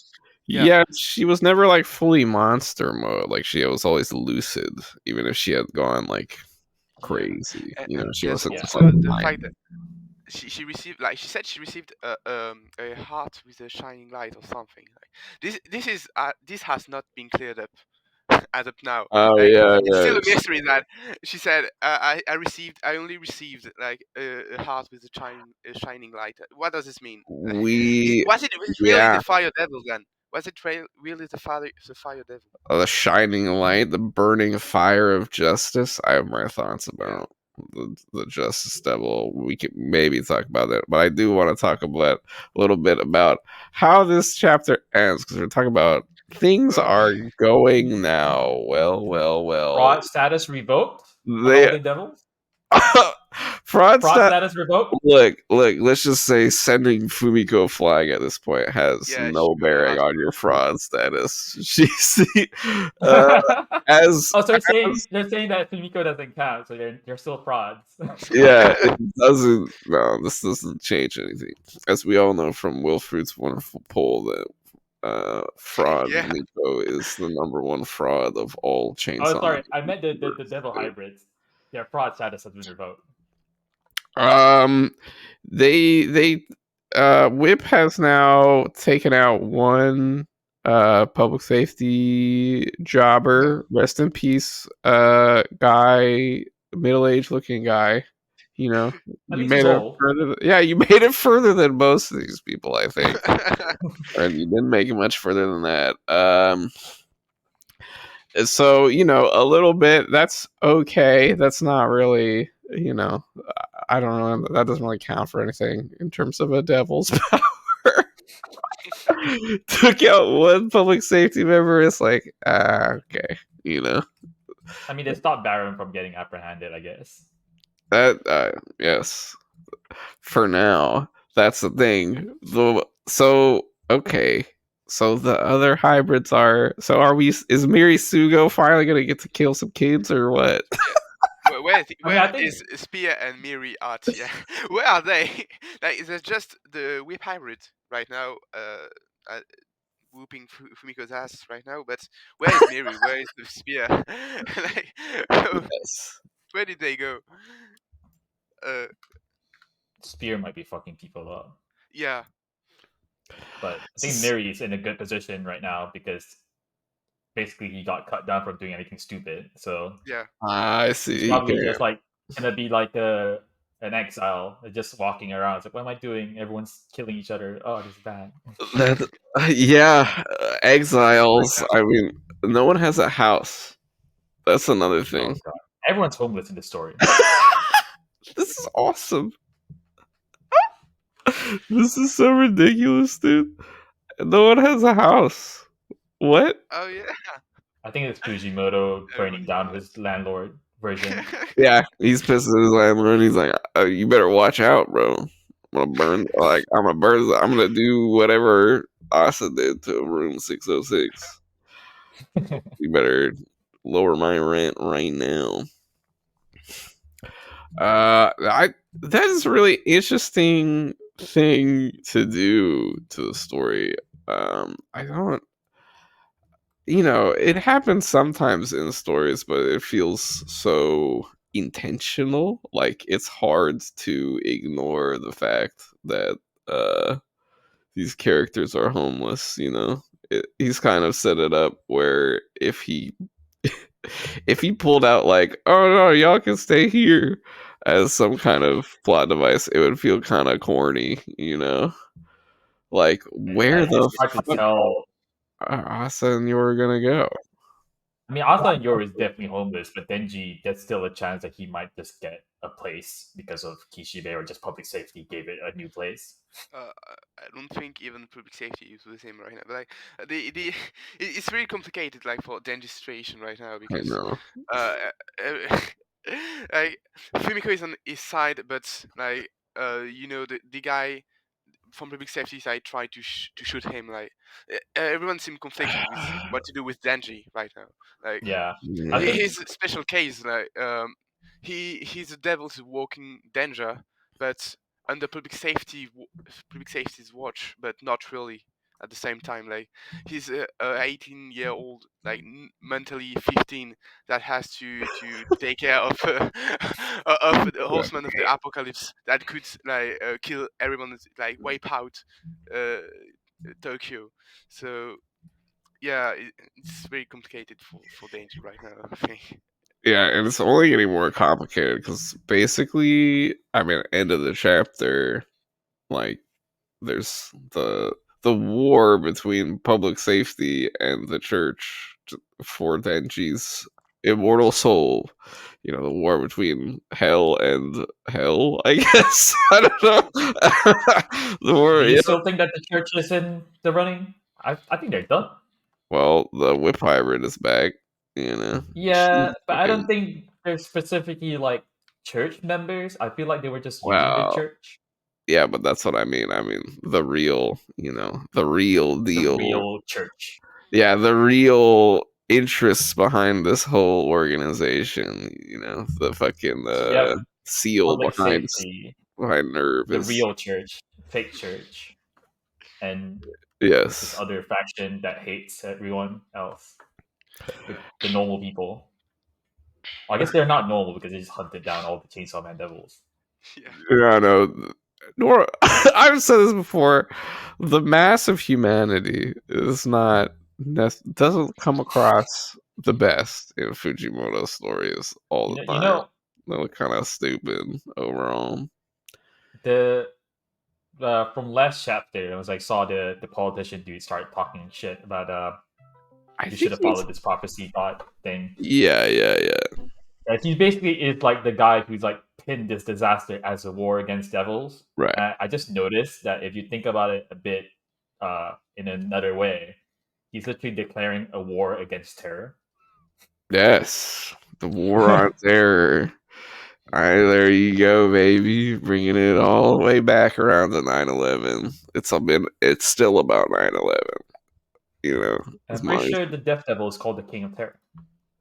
S2: yeah,
S1: Yeah, she was never like fully monster mode. Like she was always lucid, even if she had gone like
S2: yeah.
S1: crazy.
S2: And,
S1: You know, she
S2: yes.
S1: wasn't
S3: Yeah.
S1: just
S2: Also,
S1: like
S2: the fact
S1: fine.
S2: that she received, like she said, she received a heart with a shining light or something. Like, this has not been cleared up as of now.
S1: Oh
S2: Like,
S1: yeah,
S2: it's
S1: yeah.
S2: still a mystery that she said, I only received like a heart with a shining light. What does this mean?
S1: We
S2: Was it really
S1: yeah.
S2: the fire devil then? Was it really the fire devil?
S1: The shining light, the burning fire of justice. I have my thoughts
S2: Yeah.
S1: about the Justice Devil. We could maybe talk about that, but I do want to talk about a little bit about how this chapter ends because we're talking about things
S2: Oh,
S1: are going now. Well, well, well.
S3: Fraud status revoked on all
S1: They
S3: the devils. Fraud
S1: fraudster.
S3: status revoked.
S1: Look. Let's just say sending Fumiko flying at this point has
S2: yeah,
S1: no bearing
S2: has
S1: on your
S2: no.
S1: fraud status. She's uh, as
S3: Oh, so they're saying that Fumiko doesn't count, so they're still frauds.
S1: yeah, it doesn't. No, this doesn't change anything. As we all know from Will Fruit's wonderful poll, that fraud
S2: Yeah.
S1: Nico is the number one fraud of all
S3: Oh,
S1: Chainsaw Man.
S3: sorry, I meant the devil hybrids. Their fraud status has been revoked.
S1: Um, Whip has now taken out one public safety
S2: Yeah.
S1: jobber. Rest in peace, guy, middle aged looking guy. You know,
S3: At
S1: you
S3: least he's
S1: made it
S3: old.
S1: further. Yeah, you made it further than most of these people, I think, and you didn't make it much further than that. So a little bit. That's okay. That's not really. I don't know. That doesn't really count for anything in terms of a devil's power. Took out one public safety member. It's like, okay,
S3: I mean, they stopped Baron from getting apprehended, I guess.
S1: that. Yes, for now, that's the thing. So okay. So the other hybrids are. So are we? Is Miri Sugo finally gonna get to kill some kids or what?
S2: Yeah.
S3: I mean, I
S2: Where
S3: think
S2: is Spear and Miri Art? Yeah. Where are they? Like, there's just the whip hybrid right now, whooping Fumiko's ass right now. But where is Miri? Where is the spear? Like,
S1: Yes.
S2: where did they go? Uh,
S3: Spear might be fucking people up.
S2: Yeah.
S3: But I think Miri is in a good position right now because basically he got cut down from doing anything stupid. So
S2: Yeah.
S1: I
S3: he's
S1: see.
S3: probably just like gonna be like an exile, just walking around. It's like, what am I doing? Everyone's killing each other. Oh, this is bad.
S1: That, yeah, exiles. I mean, no one has a house. That's another
S3: Oh
S1: thing.
S3: god, everyone's homeless in this story.
S1: This is awesome. This is so ridiculous, dude. No one has a house. What?
S2: Oh yeah.
S3: I think it's Fujimoto burning
S2: Everyone's
S3: down
S2: homeless.
S3: his landlord version.
S1: Yeah, he's pissed at his landlord. He's like, "You better watch out, bro. I'm gonna burn. Like, I'm gonna burn. I'm gonna do whatever Asa did to room 606. You better lower my rent right now." That is a really interesting thing to do to the story. I don't, it happens sometimes in stories, but it feels so intentional. Like it's hard to ignore the fact that these characters are homeless. He's kind of set it up where if he pulled out like, "Oh no, y'all can stay here," as some kind of plot device, it would feel kind of corny. Like, where
S3: It's
S1: the
S3: hard to
S1: fuck
S3: tell.
S1: are Asa and you were gonna go?
S3: I mean, Asa and Yoru is definitely homeless, but Denji, there's still a chance that he might just get a place because of Kishibe or just public safety gave it a new place.
S2: I don't think even public safety is with him right now. But like it's really complicated, like for Denji's situation right now
S1: I
S2: because
S1: know.
S2: uh, uh, like Fumiko is on his side, but like the guy from public safety side tried to shoot him. Like everyone seemed conflicted with what to do with Denji right now. Like
S3: Yeah, I
S1: Yeah.
S3: think
S2: his special case, like he's a devil's walking danger, but under public safety's watch, but not really at the same time. Like he's a 18-year-old, like mentally 15, that has to take care of of the
S1: Yeah.
S2: horseman of the apocalypse that could like kill everyone, like wipe out uh, Tokyo. So yeah, it's very complicated for Denji right now, I think.
S1: Yeah, and it's only getting more complicated because basically, I mean, end of the chapter, like there's the war between public safety and the church for Denji's immortal soul. The war between hell and hell, I guess. I don't know. The war,
S3: do you
S1: yeah.
S3: still think that the church is in the running? I think they're done.
S1: Well, the whip hybrid is back.
S3: Yeah, but I don't think they're specifically like church members. I feel like they were just using the
S1: Well,
S3: church.
S1: yeah, but that's what I mean. I mean, the real
S3: The
S1: deal.
S3: real church.
S1: Yeah, the real interests behind this whole organization. The fucking
S3: Yep.
S1: seal
S3: Public
S1: behind
S3: safety,
S1: Nerve
S3: the
S1: is,
S3: real church, fake church, and this
S1: yes,
S3: other faction that hates everyone else, the normal people. Well, I guess they're not normal because they just hunted down all the Chainsaw Man devils.
S2: Yeah.
S1: yeah, no. Nor I've said this before. The mass of humanity is not doesn't come across the best in Fujimoto stories all the
S3: You
S1: time.
S3: know
S1: They look kind of stupid overall.
S3: the from last chapter, it was like saw the politician dude start talking shit about
S1: I
S3: you should
S1: think
S3: have
S1: he's
S3: followed this prophecy thought thing.
S1: yeah.
S3: He basically is like the guy who's like pinned this disaster as a war against devils.
S1: Right.
S3: I just noticed that if you think about it a bit in another way, he's literally declaring a war against terror.
S1: Yes. The war on terror. All right, there you go, baby. Bringing it all the way back around to 9/11. It's still about 9/11. As
S3: I'm pretty
S1: long as
S3: sure the Death Devil is called the King of Terror.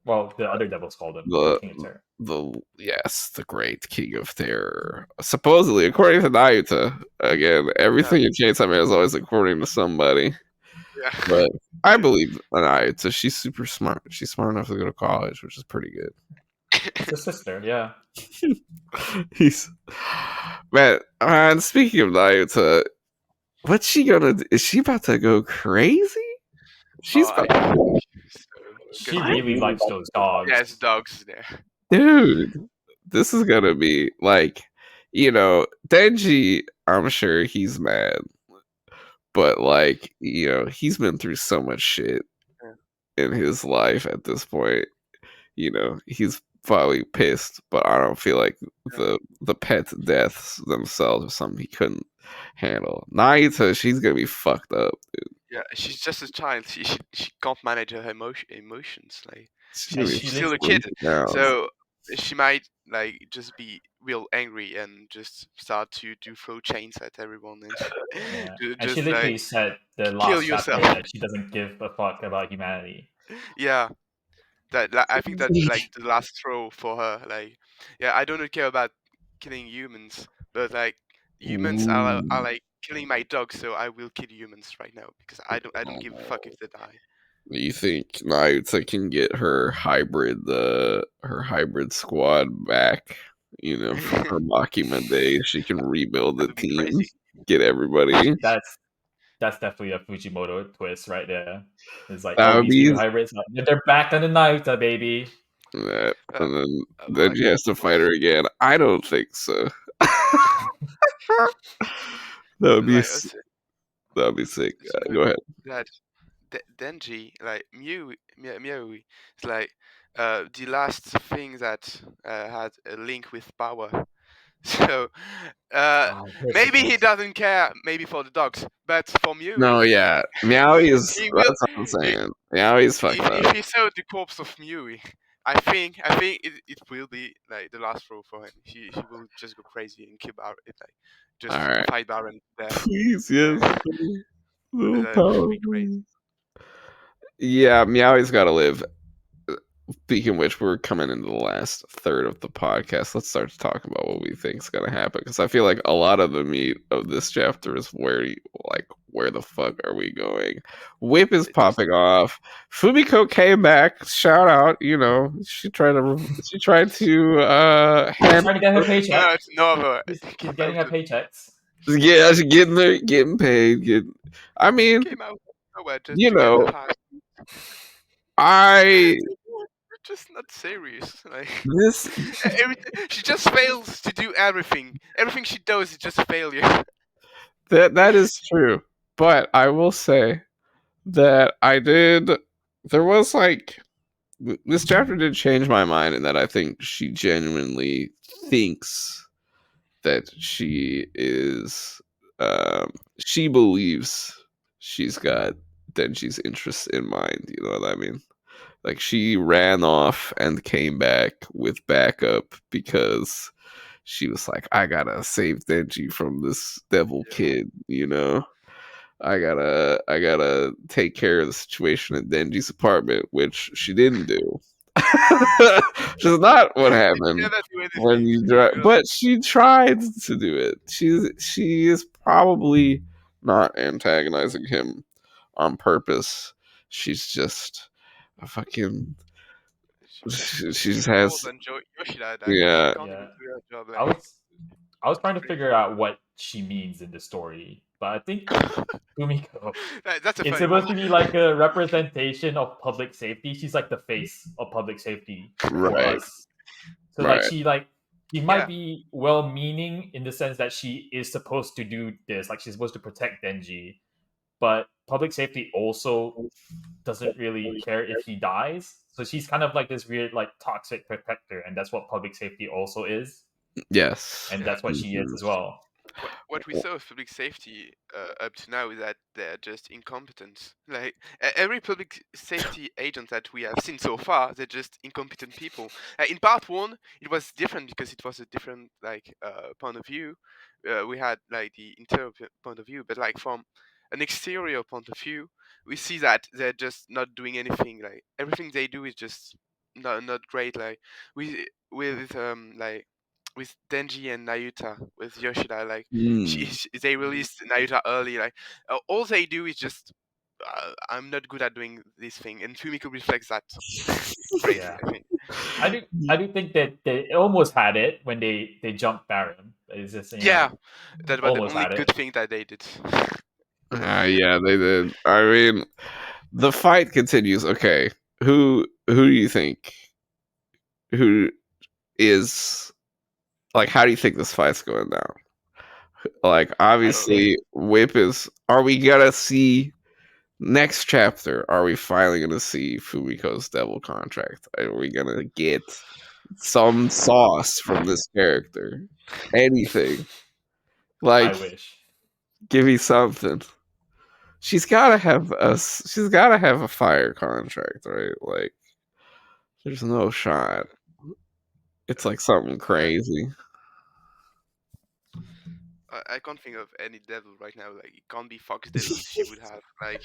S3: Well, the other devils called him the
S1: the
S3: King of Terror.
S1: the great king of terror. Supposedly, according to Naruto, again, everything in Chainsaw Man is always according to somebody.
S2: Yeah.
S1: But I believe Naruto. She's super smart. She's smart enough to go to college, which is pretty good.
S3: It's a sister, yeah.
S1: He's man. And speaking of Naruto, What's she gonna do? Is she about to go crazy? She's
S2: I
S1: about
S2: think
S1: to,
S2: so.
S3: She
S2: Because
S3: really likes those
S2: yes,
S3: dogs.
S2: dogs there.
S1: dude. This is gonna be like, Denji. I'm sure he's mad, but like, he's been through so much shit
S2: Yeah.
S1: in his life at this point. He's probably pissed, but I don't feel like
S2: Yeah.
S1: the pet deaths themselves are something he couldn't handle. Naita, she's gonna be fucked up.
S2: Yeah, she's just a child. She can't manage her emotions. Like
S1: She's
S3: And
S1: gonna
S2: she's
S1: be
S3: she
S2: still a
S3: literally,
S2: kid,
S1: freaking out.
S2: so she might like just be real angry and just start to throw chains at everyone and
S3: yeah, and she
S2: just like
S3: literally said the
S2: kill
S3: last chapter
S2: yourself.
S3: that she doesn't give a fuck about humanity.
S2: Yeah, I think that's like the last throw for her. Like, yeah, I don't care about killing humans, but like humans are
S1: Ooh.
S2: like killing my dog, so I will kill humans right now because I don't give a fuck if they die.
S1: You think Naruto can get her hybrid squad back? From her Makima days, she can rebuild
S2: That
S1: the
S2: would be crazy.
S1: team, get everybody.
S3: That's definitely a Fujimoto twist right there. It's like,
S1: That
S3: oh,
S1: would
S3: these
S1: be
S3: new hybrids, they're back on the Naruto, baby.
S1: that,
S2: Uh,
S1: and then
S2: like,
S1: she has to
S2: what?
S1: fight her again. I don't think so. that would be
S2: Like,
S1: s- that would be sick.
S2: you know
S1: Go ahead.
S2: that Denji, like Meowy, is like the last thing that had a link with power. So
S3: Here's the
S2: maybe he
S3: twist.
S2: doesn't care, maybe for the dogs, but for
S1: No,
S2: Mewy,
S1: yeah, Meowy is.
S2: he will.
S1: That's what I'm saying. Meowy's fucked up.
S2: If he saw the corpse of Mewy, I think it will be like the last throw for him. He will just go crazy and kill Baron, like
S1: All
S2: just
S1: right,
S2: fight Baron to death.
S1: please, yes,
S2: Uh,
S1: little
S2: that would
S1: power,
S2: be crazy.
S1: please. Yeah, Meowy's got to live. Speaking of which, we're coming into the last third of the podcast. Let's start to talk about what we think is going to happen because I feel like a lot of the meat of this chapter is where the fuck are we going? Whip is
S2: It just
S1: popping off. Fumiko came back. Shout out, she tried to
S3: She's
S1: hand
S3: trying to get her paycheck.
S2: no, no,
S3: She's
S2: came
S3: getting
S2: out
S3: her
S2: of
S3: paychecks.
S1: yeah, she getting there, getting paid. I mean,
S2: came out of nowhere just
S1: you
S2: to get
S1: know,
S2: 5.
S1: I
S2: You're just not serious. Like
S1: this
S2: she just fails to do everything. Everything she does is just a failure.
S1: that is true, but I will say that I did. There was this chapter did change my mind in that I think she genuinely thinks that she believes she's got Denji's interests in mind. You know what I mean? Like she ran off and came back with backup because she was like, I gotta save Denji from this devil
S2: Yeah.
S1: kid. I gotta take care of the situation at Denji's apartment, which she didn't do. Which is not what
S2: Did you
S1: happened
S2: never do
S1: when
S2: anything?
S1: you drive,
S2: Really?
S1: but she tried to do it. She is probably not antagonizing him on purpose. She's just a fucking. She
S2: She's
S1: just
S2: more
S1: has,
S2: than Yoshida that she
S1: yeah.
S2: can't even
S3: Yeah,
S2: do her job.
S3: I
S2: Like
S3: was I was trying to
S2: crazy.
S3: figure out what she means in the story, but I think Fumiko
S2: That's a
S3: it's
S2: funny
S3: supposed
S2: one.
S3: to be like a representation of public safety. She's like the face of public safety for
S1: Right,
S3: us. So
S1: right.
S3: she might
S2: Yeah.
S3: be well meaning in the sense that she is supposed to do this, like she's supposed to protect Denji, but public safety also doesn't really care if he dies. So she's kind of like this weird, like toxic protector, and that's what public safety also is,
S1: Yes.
S3: and
S2: Yeah.
S3: that's what she is
S1: Mhm.
S3: as well.
S2: What we saw of public safety up to now is that they're just incompetent. Like every public safety agent that we have seen so far, they're just incompetent people. In part one, it was different because it was a different point of view. We had like the interior point of view, but like from an exterior point of view, we see that they're just not doing anything. Like everything they do is just not great. Like we with with Denji and Nayuta with Yoshida, like
S1: Mm.
S2: they released Nayuta early. Like all they do is just I'm not good at doing this thing, and Fumiko reflects that. It's crazy,
S3: Yeah,
S2: I think.
S3: I do think that they almost had it when they jumped Baron. It's just
S2: Yeah, that was the
S3: almost
S2: only
S3: had
S2: good
S3: it.
S2: thing that they did.
S1: Yeah, they did. I mean, the fight continues. Okay, who do you think? Who is like? How do you think this fight's going down? Like,
S3: I think
S1: obviously, Whip is. Are we gonna see next chapter? Are we finally gonna see Fumiko's devil contract? Are we gonna get some sauce from this character? Anything?
S3: I
S1: Like,
S3: wish.
S1: give me something. She's gotta have a. She's gotta have a fire contract, right? Like, there's no shot. It's like something
S2: Uh,
S1: crazy.
S2: I can't think of any devil right now. Like it can't be Fox Devil. She would have like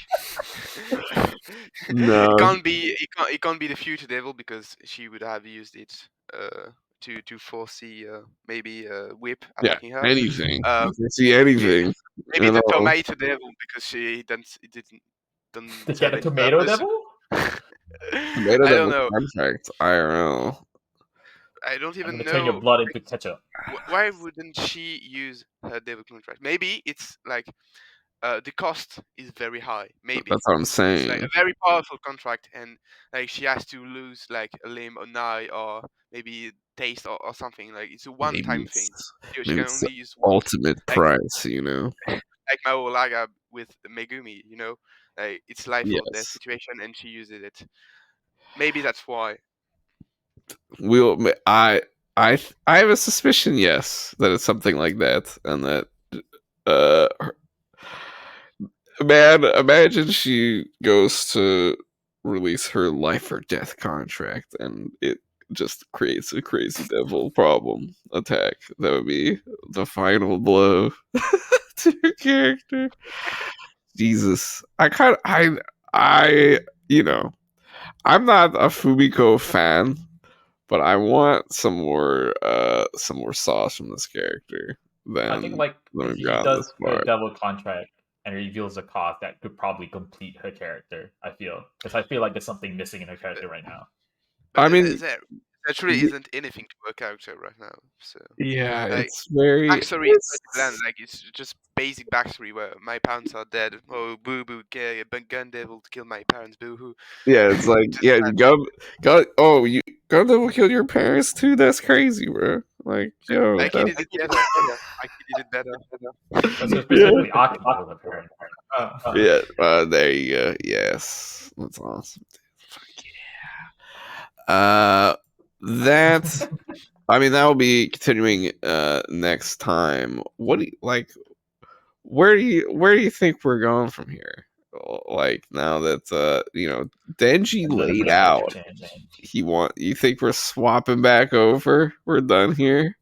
S2: it
S1: No,
S2: can't be it can't be the future devil because she would have used it to foresee maybe Whip
S1: yeah,
S2: attacking her.
S1: anything.
S2: Uh,
S1: You can see
S2: may-
S1: anything.
S2: maybe
S1: You
S2: the
S1: know,
S2: tomato devil because she didn't it didn't
S3: To
S2: doesn't
S3: get
S2: serve
S3: a
S2: any
S3: tomato
S2: purpose.
S3: devil?
S1: tomato
S2: I don't
S1: devil
S2: know.
S1: contract. I don't know.
S2: I don't
S3: I'm
S2: even
S3: gonna turn your
S2: know.
S3: blood into ketchup.
S2: Why wouldn't she use her devil contract? Maybe it's like the cost is very high. Maybe
S1: That's what I'm
S2: it's like a
S1: saying.
S2: very powerful contract, and like she has to lose like a limb, an eye, or maybe taste or something. Like it's a
S1: Maybe
S2: one-time thing. She
S1: maybe
S2: can
S1: it's the
S2: only use once.
S1: ultimate
S2: Like
S1: price. You know.
S2: like Mao Laga with Megumi. Like it's life or death
S1: Yes.
S2: situation, and she uses it. Maybe that's why.
S1: We'll. I have a suspicion. Yes, that it's something like that, and that. Uh, Man, imagine she goes to release her life or death contract and it just creates a crazy devil problem attack. That would be the final blow to your character. Jesus. I you know, I'm not a Fumiko fan, but I want some more sauce from this character
S3: I think
S1: than
S3: like if
S1: we've
S3: he
S1: gotten
S3: does
S1: this
S3: her
S1: far.
S3: devil contract and reveals a cause, that could probably complete her character. I feel because I feel like there's something missing in her character right now.
S2: But
S1: I mean,
S2: there truly isn't anything to her character right now. So
S1: yeah,
S2: like
S1: it's very
S2: backstory is
S1: it's
S2: pretty bland. Like it's just basic backstory where my parents are dead. Oh, boo boo, get a gun devil to kill my parents. Boo hoo.
S1: yeah, it's like
S2: Just
S1: yeah,
S2: that.
S1: go oh you Gundam will kill your parents too? That's crazy, bro. Like, yo,
S2: Like he did it better. Like he did it better.
S3: But so
S1: yeah.
S3: specifically, Akuma was a parent.
S1: Yeah, there you go. Yes. That's awesome. Fuck yeah. That I mean that will be continuing next time. What do you like where do you think we're going from here? Like now that Denji
S3: Another
S1: laid
S3: perspective
S1: out
S3: change.
S1: you think we're swapping back over? We're done here?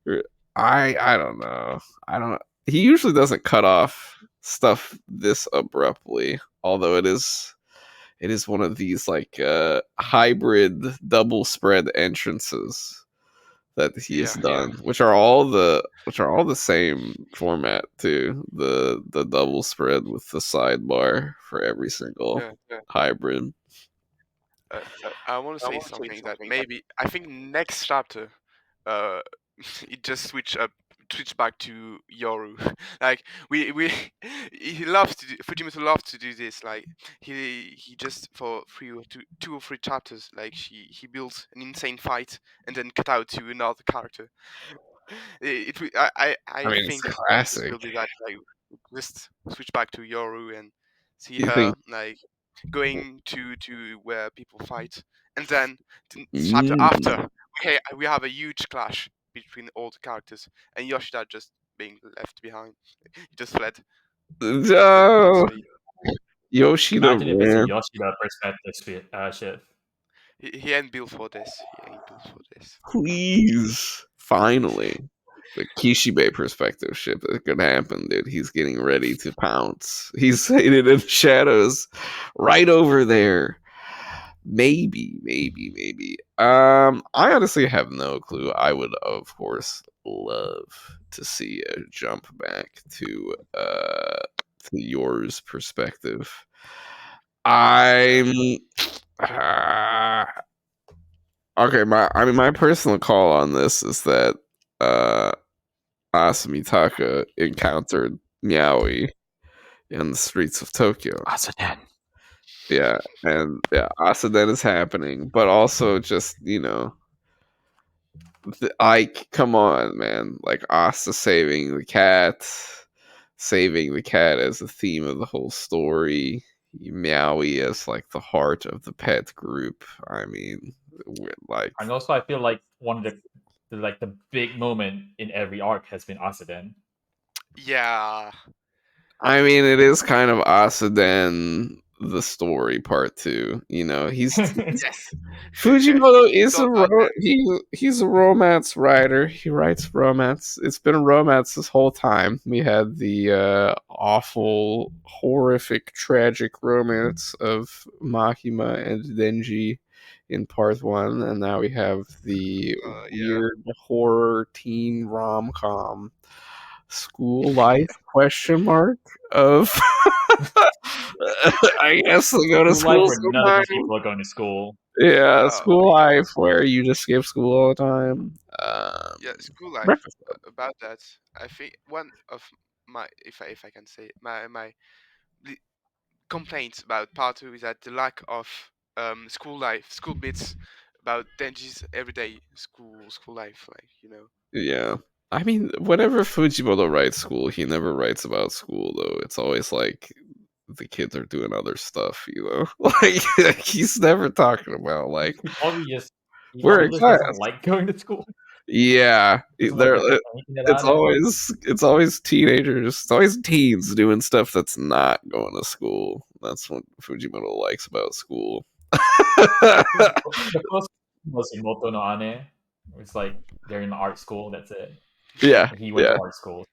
S1: Or- I don't know. I don't He usually doesn't cut off stuff this abruptly, although it is one of these like hybrid double spread entrances that he has
S2: Yeah.
S1: done, which are all the same format too. The double spread with the sidebar for every single
S2: Yeah.
S1: hybrid.
S2: Uh, I want to say something that maybe I think next chapter, uh, it just switch back to Yoru. Like we he loves to do, Fujimoto loves to do this. Like he just for two or three chapters, like he builds an insane fight and then cut out to another character.
S1: I
S2: I
S1: mean, it's
S2: think this
S1: classic.
S2: will be that like just switch back to Yoru and see
S1: You
S2: her
S1: think?
S2: like going to where people fight, and then the chapter
S1: Mm,
S2: after, okay, we have a huge clash between all the characters, and Yoshida just being left behind. He just fled. Fled
S1: no,
S2: peacefully.
S1: Yoshida,
S3: Imagine if it's a
S1: man.
S3: Yoshida perspective shift.
S2: He ain't built for this. He ain't built for this.
S1: Please, finally, the Kishibe perspective ship is gonna happen, dude. He's getting ready to pounce. He's hidden in the shadows, right over there. Maybe. I honestly have no clue. I would, of course, love to see a jump back to yours perspective.
S2: Yeah.
S1: I'm uh, okay. My personal call on this is that uh, Asumitaka encountered Meowy in the streets of Tokyo.
S3: Asaden.
S1: Yeah, and yeah, Asaden is happening, but also just come on, man, like Asa saving the cat as the theme of the whole story. Meowy as like the heart of the pet group. I mean, like
S3: And also, I feel like one of the big moment in every arc has been Asaden.
S2: Yeah.
S1: I mean, it is kind of Asaden the story part too.
S2: Yes.
S1: Fujimoto
S2: It's
S1: is
S2: all about that.
S1: he's a romance writer. He writes romance. It's been a romance this whole time. We had the awful, horrific, tragic romance of Makima and Denji in part one, and now we have the
S2: Yeah.
S1: weird horror teen rom com school life question mark of I guess they go to
S3: School life
S1: school
S3: where none of
S1: sometimes.
S3: these people are going to school.
S1: Yeah,
S2: Oh
S1: school
S2: my god.
S1: life where you just skip school all the time.
S2: Yeah, school life.
S1: Breakfast
S2: About that, I think one of my, if I can say it, my li- complaints about part two is that the lack of school life, school bits about Denji's everyday school life,
S1: Yeah. I mean, whenever Fujimoto writes school, he never writes about school though. It's always like the kids are doing other stuff. Like he's never talking about like
S3: He
S1: we're
S3: probably
S1: in
S3: just
S1: class.
S3: doesn't like going to school.
S1: Yeah,
S3: Doesn't like
S1: they're
S3: anything about it.
S1: it's always teenagers, it's always teens doing stuff that's not going to school. That's what Fujimoto likes about school.
S3: The first was in Moto no Ane. It's like they're in art school. That's it.
S1: Yeah,
S3: And he went
S1: yeah,
S3: to art school.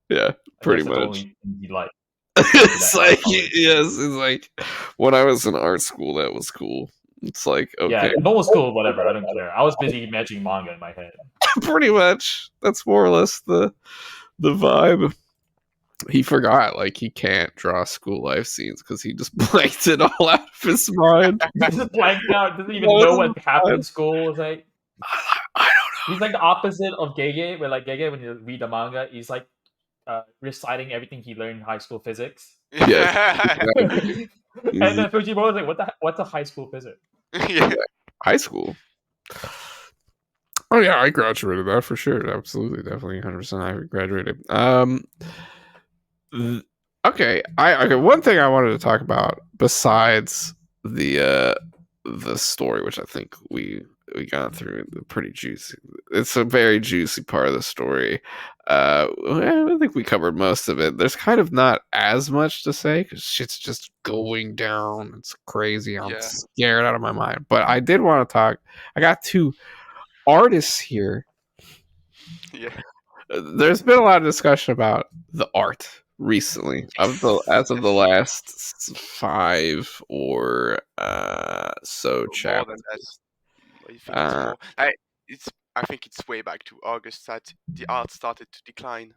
S1: yeah,
S3: I
S1: pretty
S3: guess that's the
S1: much.
S3: only thing he liked. Going to
S1: It's
S3: that art
S1: like
S3: college.
S1: yes, it's like when I was in art school, that was cool. It's like
S3: Yeah,
S1: okay,
S3: normal school, whatever. I don't care. I was busy imagining manga in my head.
S1: pretty much. That's more or less the vibe. He forgot like he can't draw school life scenes because he just blanked it all out of his mind.
S3: Just blanked out. Doesn't even
S1: All
S3: know
S1: of
S3: what
S1: his
S3: happened in
S1: mind.
S3: school. It's like
S1: I
S3: he's like the opposite of Gege. Where like Gege, when you read the manga, he's like reciting everything he learned in high school physics.
S1: don't know. Yes,
S3: And
S1: exactly. He's
S3: then Fujimoto's like, what's a high school physics?
S2: Yeah.
S1: high school. Oh yeah, I graduated that for sure. Absolutely, definitely, 100%. I graduated. Okay. Okay. One thing I wanted to talk about besides the story, which I think we got through, pretty juicy. It's a very juicy part of the story. I think we covered most of it. There's kind of not as much to say because shit's just going down. It's crazy. I'm
S2: Yeah.
S1: scared out of my mind. But I did want to talk. I got two artists here.
S2: Yeah.
S1: There's been a lot of discussion about the art recently as of the
S2: Yes.
S1: last five or so
S2: More than
S1: chapters.
S2: that. I think it's
S1: Uh,
S2: more. I think it's way back to August that the art started to decline.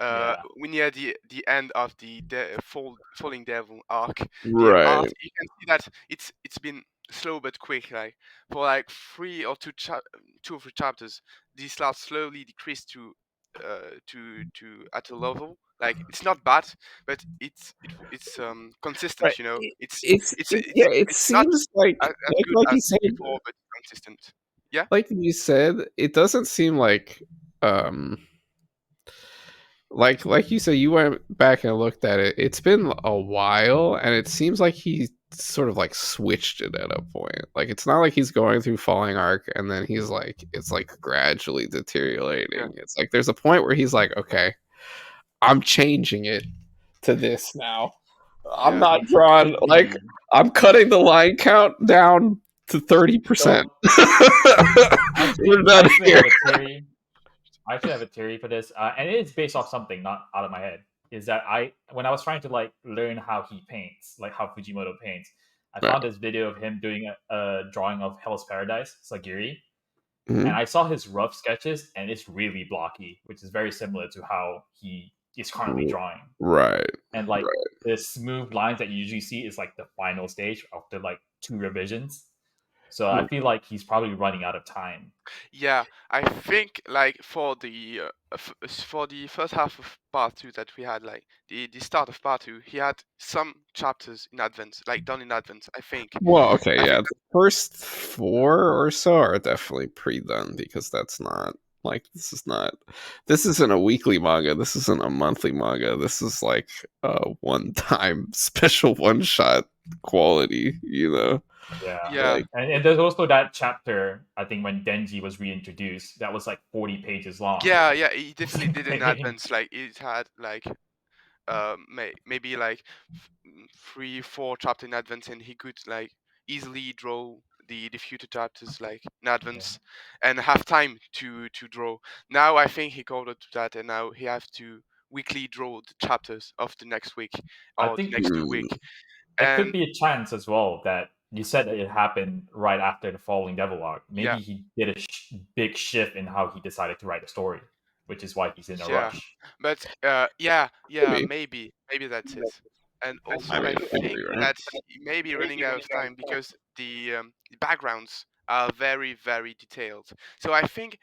S3: Yeah.
S2: We near the end of the Falling Devil arc. The art,
S1: right,
S2: you can see that it's been slow but quick. Like for like two or three chapters, this art slowly decreased to at a level. Like it's not bad, but it's
S1: right.
S2: consistent.
S1: Yeah. It
S2: It's not
S1: seems like
S2: as good
S1: like you
S2: as
S1: said,
S2: before, but consistent. Yeah.
S1: it doesn't seem um like you said, you went back and looked at it. It's been a while, and it seems like he sort of like switched it at a point. Like it's not like he's going through falling arc and then he's like it's like gradually
S2: Yeah.
S1: deteriorating. It's like there's a point where he's like, okay, I'm changing it to this now. I'm
S2: Yeah.
S1: not
S3: He
S1: drawing
S3: could
S1: like
S3: be.
S1: I'm cutting the line count down to 30%.
S3: So actually,
S1: We're
S3: I
S1: done
S3: actually
S1: here.
S3: have a theory. I actually have a theory for this, and it is based off something not out of my head. Is that when I was trying to like learn how he paints, like how Fujimoto paints, I
S1: Right.
S3: found this video of him doing a drawing of Hell's Paradise, Sagiri, and
S1: Mhm.
S3: I saw his rough sketches, and it's really blocky, which is very similar to how he is currently drawing.
S1: Right.
S3: And like the smooth lines that you usually see is like the final stage after like 2 revisions. So I feel like he's probably running out of time.
S2: Yeah, I think like for the first half of part two that we had, like the start of part two, he had some chapters in advance, like done in advance. I think.
S1: Well, okay,
S2: I
S1: yeah.
S2: think
S1: The first 4 or so are definitely pre-done because that's not like this isn't a weekly manga. This isn't a monthly manga. This is like a one-time special one-shot quality.
S3: Yeah.
S2: yeah,
S1: Like
S3: And there's also that chapter, I think, when Denji was reintroduced, that was like 40 pages long.
S2: yeah. He definitely did in
S3: Insane.
S2: advance. Like it had like maybe like 3 4 chapter in advance, and he could like easily draw the future chapters like in
S3: Yeah.
S2: advance and have time to draw. Now I think he called it to that, and now he have to weekly draw the chapters of the next week
S3: I
S2: or the
S3: think
S2: next two
S1: mm,
S2: week.
S3: it could
S2: And
S3: be a chance as well that you said that it happened right after the Falling Devil arc. Maybe
S2: yeah,
S3: he did a big shift in how he decided to write the story, which is why he's in a
S2: yeah,
S3: rush.
S2: but yeah,
S1: maybe.
S2: maybe that's it. And
S1: I
S2: also
S1: mean,
S2: I
S1: it could
S2: think
S1: be right.
S2: that he may be running out of time because the backgrounds are very very detailed. So I think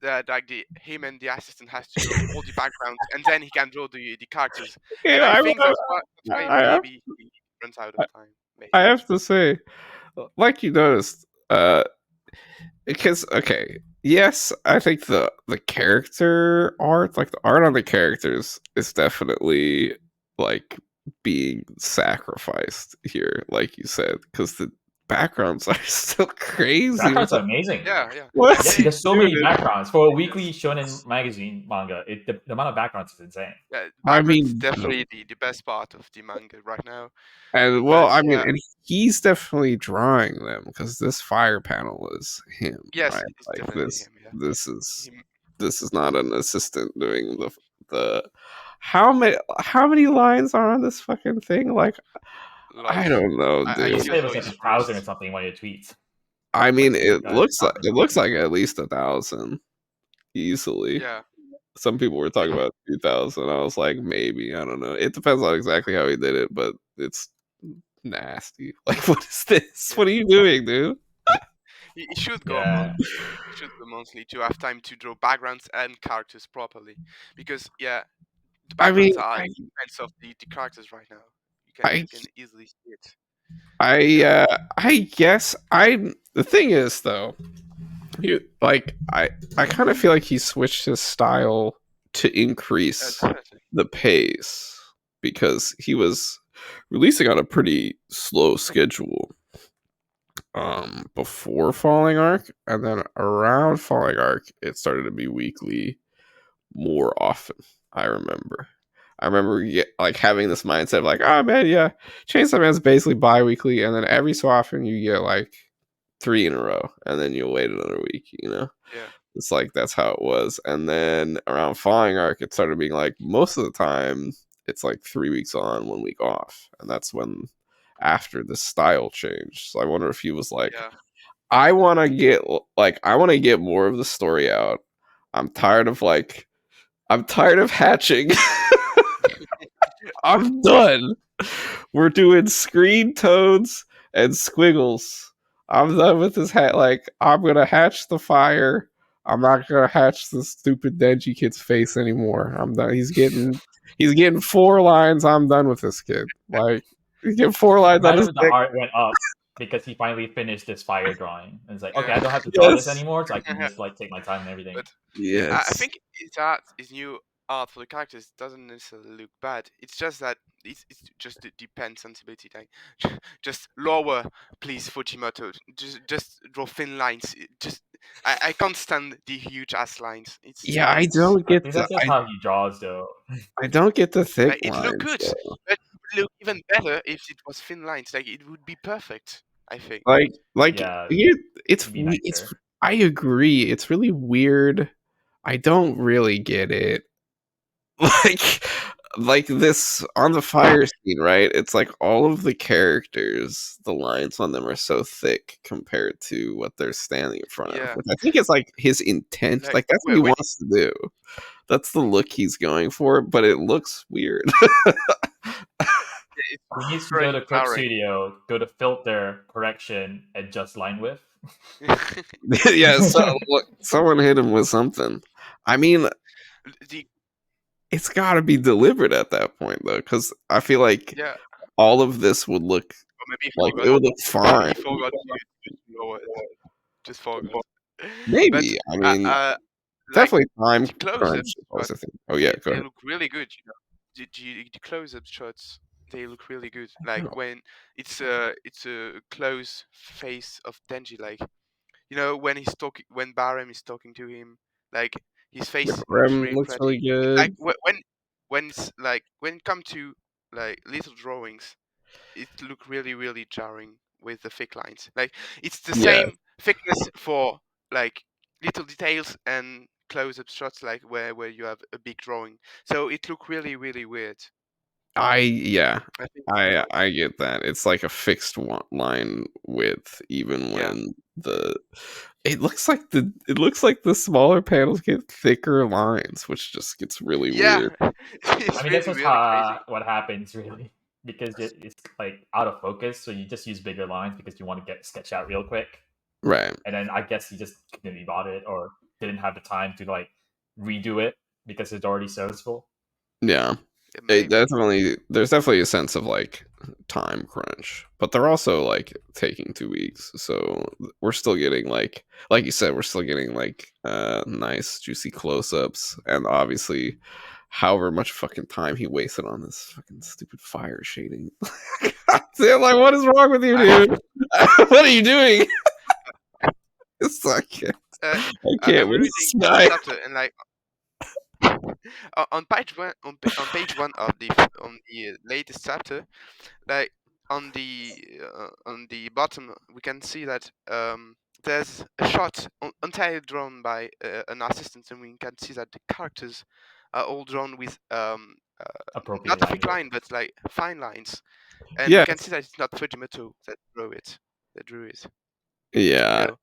S2: that like the him and the assistant has to draw all the backgrounds, and then he can draw the characters.
S1: Okay,
S2: And I think that's why
S1: I have
S2: maybe he runs out of time.
S1: I
S2: Maybe.
S1: have to say, like you noticed, because okay, yes, I think the character art, like the art on the characters, is definitely like being sacrificed here, like you said, because the backgrounds are still crazy.
S3: Backgrounds are amazing.
S2: Yeah.
S1: What,
S3: There's so
S1: dude?
S3: many backgrounds for a weekly shonen magazine manga. The amount of backgrounds is insane.
S2: Yeah,
S1: I
S2: backgrounds
S1: mean,
S2: definitely the best part of the manga right now.
S1: and well,
S2: But
S1: I mean,
S2: yeah,
S1: and he's definitely drawing them because this fire panel is him,
S2: yes,
S1: right?
S2: it's
S1: Like
S2: definitely
S1: this,
S2: him. Yeah,
S1: this is
S2: him
S1: this is not an assistant doing the. How many lines are on this fucking thing? Like, I
S2: like
S1: don't know,
S2: I
S3: I
S1: dude.
S3: would
S2: still
S3: say it
S2: saw
S3: was like
S2: his
S3: 1,000 or
S2: first.
S3: something when you tweet.
S1: I mean,
S3: Like
S1: it looks like
S3: thousands.
S1: at least 1,000 easily.
S2: Yeah,
S1: Some people were talking about 2,000. I was like, maybe, I don't know. It depends on exactly how he did it, but it's nasty. Like, what is this?
S2: yeah.
S1: What are you doing, dude?
S2: He should go
S3: Yeah.
S2: monthly. He should go monthly to have time to draw backgrounds and characters properly. Because yeah, the
S1: I
S2: backgrounds
S1: mean,
S2: are at the expense of the characters right now.
S1: I
S2: You can easily see it.
S1: I
S2: Yeah,
S1: I guess I the thing is though, like I kind of feel like he switched his style to increase
S2: definitely.
S1: the pace because he was releasing on a pretty slow schedule before Falling Arc, and then around Falling Arc it started to be weekly more often. I remember like having this mindset of like, oh man, yeah, Chainsaw Man's basically bi-weekly, and then every so often you get like 3 in a row, and then you'll wait another week.
S2: Yeah,
S1: It's like that's how it was. And then around Falling Arc, it started being like most of the time it's like 3 weeks on, 1 week off, and that's when after the style change. So I wonder if he was like,
S2: yeah,
S1: I want to get more of the story out. I'm tired of hatching. I'm done. We're doing screen toads and squiggles. I'm done with this hat. Like, I'm gonna hatch the fire. I'm not gonna hatch the stupid Denji kid's face anymore. I'm done. He's getting 4 lines. I'm done with this kid. Like, he's getting 4 lines on
S3: Imagine
S1: his
S3: if the
S1: dick.
S3: art went up because he finally finished this fire drawing. And it's like, okay,
S2: yeah.
S3: I don't have to draw this
S1: Yes.
S3: anymore, so I can just like take my time and everything.
S2: But I
S1: Yes.
S2: think his art, his new art for the characters doesn't necessarily look bad. It's just that it's just the pen sensibility. Like, just lower, please, Fujimoto. Just draw thin lines. I can't stand the huge ass lines.
S1: Yeah, I
S2: It's
S1: don't
S3: I
S1: get
S3: think
S1: the
S3: that's just how he draws, though.
S1: I don't get the thick
S2: it look
S1: lines
S2: good,
S1: though.
S2: but it would look even better if it was thin lines. Like it would be perfect. I think.
S1: Like
S3: Yeah,
S1: it's
S3: it'd be
S1: it's.
S3: nicer.
S1: I agree. It's really weird. I don't really get it. Like this on the fire scene, right? It's like all of the characters, the lines on them are so thick compared to what they're standing in front of.
S2: Yeah.
S1: Which I think is like his intent.
S2: Like
S1: Like that's what he
S2: when
S1: wants to do. That's the look he's going for, but it looks weird.
S3: needs to go
S2: very
S3: to Clip
S2: jarring.
S3: Studio, go to filter, correction, adjust line width.
S1: Yeah, so look, someone hit him with something. I mean,
S2: the
S1: it's got to be deliberate at that point though, because I feel like
S2: yeah,
S1: all of this would look
S2: or maybe he
S1: like
S2: forgot.
S1: it would look fine.
S2: He forgot to lower it. Just forgot. But
S1: Maybe. I mean,
S2: like
S1: definitely time
S2: the close-up
S1: crunch is always
S2: shots,
S1: a thing. Oh yeah, go
S2: they
S1: ahead.
S2: look really good. The close-up shots, they look really good. Like when it's a close face of Denji, like when he's talking, when Barem is talking to him, like his
S1: The
S2: face looks
S1: Grim
S2: really
S1: looks
S2: pretty.
S1: really
S2: Like
S1: good.
S2: when it's like when it comes to like little drawings, it look really really jarring with the thick lines. Like it's the
S1: Yeah,
S2: same thickness for like little details and close-up shots, like where you have a big drawing. So it look really really weird.
S1: yeah,
S2: I think
S1: I get that. It's like a fixed line width, even
S2: yeah
S1: when the it looks like the smaller panels get thicker lines, which just gets really
S2: yeah.
S1: weird.
S2: It's
S3: I mean, this
S2: really
S3: is
S2: really crazy.
S3: what happens really, because it's like out of focus. So you just use bigger lines because you want to get sketch out real quick.
S1: Right.
S3: And then I guess he just couldn't be bothered or didn't have the time to like redo it because it's already serviceable.
S1: Yeah.
S2: Maybe
S1: There's definitely a sense of like time crunch, but they're also like taking 2 weeks, so we're still getting like you said, we're still getting like nice juicy close-ups, and obviously however much fucking time he wasted on this fucking stupid fire shading. Damn, like what is wrong with you,
S2: I,
S1: dude? What are you doing? It's like
S2: uh,
S1: I
S2: I'm
S1: can't with
S2: reading
S1: this
S2: the
S1: guy.
S2: chapter and like on page one on page one of the latest chapter, like on the bottom we can see that there's a shot entirely drawn by an assistant, and we can see that the characters are all drawn with
S3: Appropriate
S2: not a thick
S3: language.
S2: line but like fine lines, and we
S1: Yeah,
S2: can see that it's not Fujimoto that drew it you
S1: yeah,
S2: know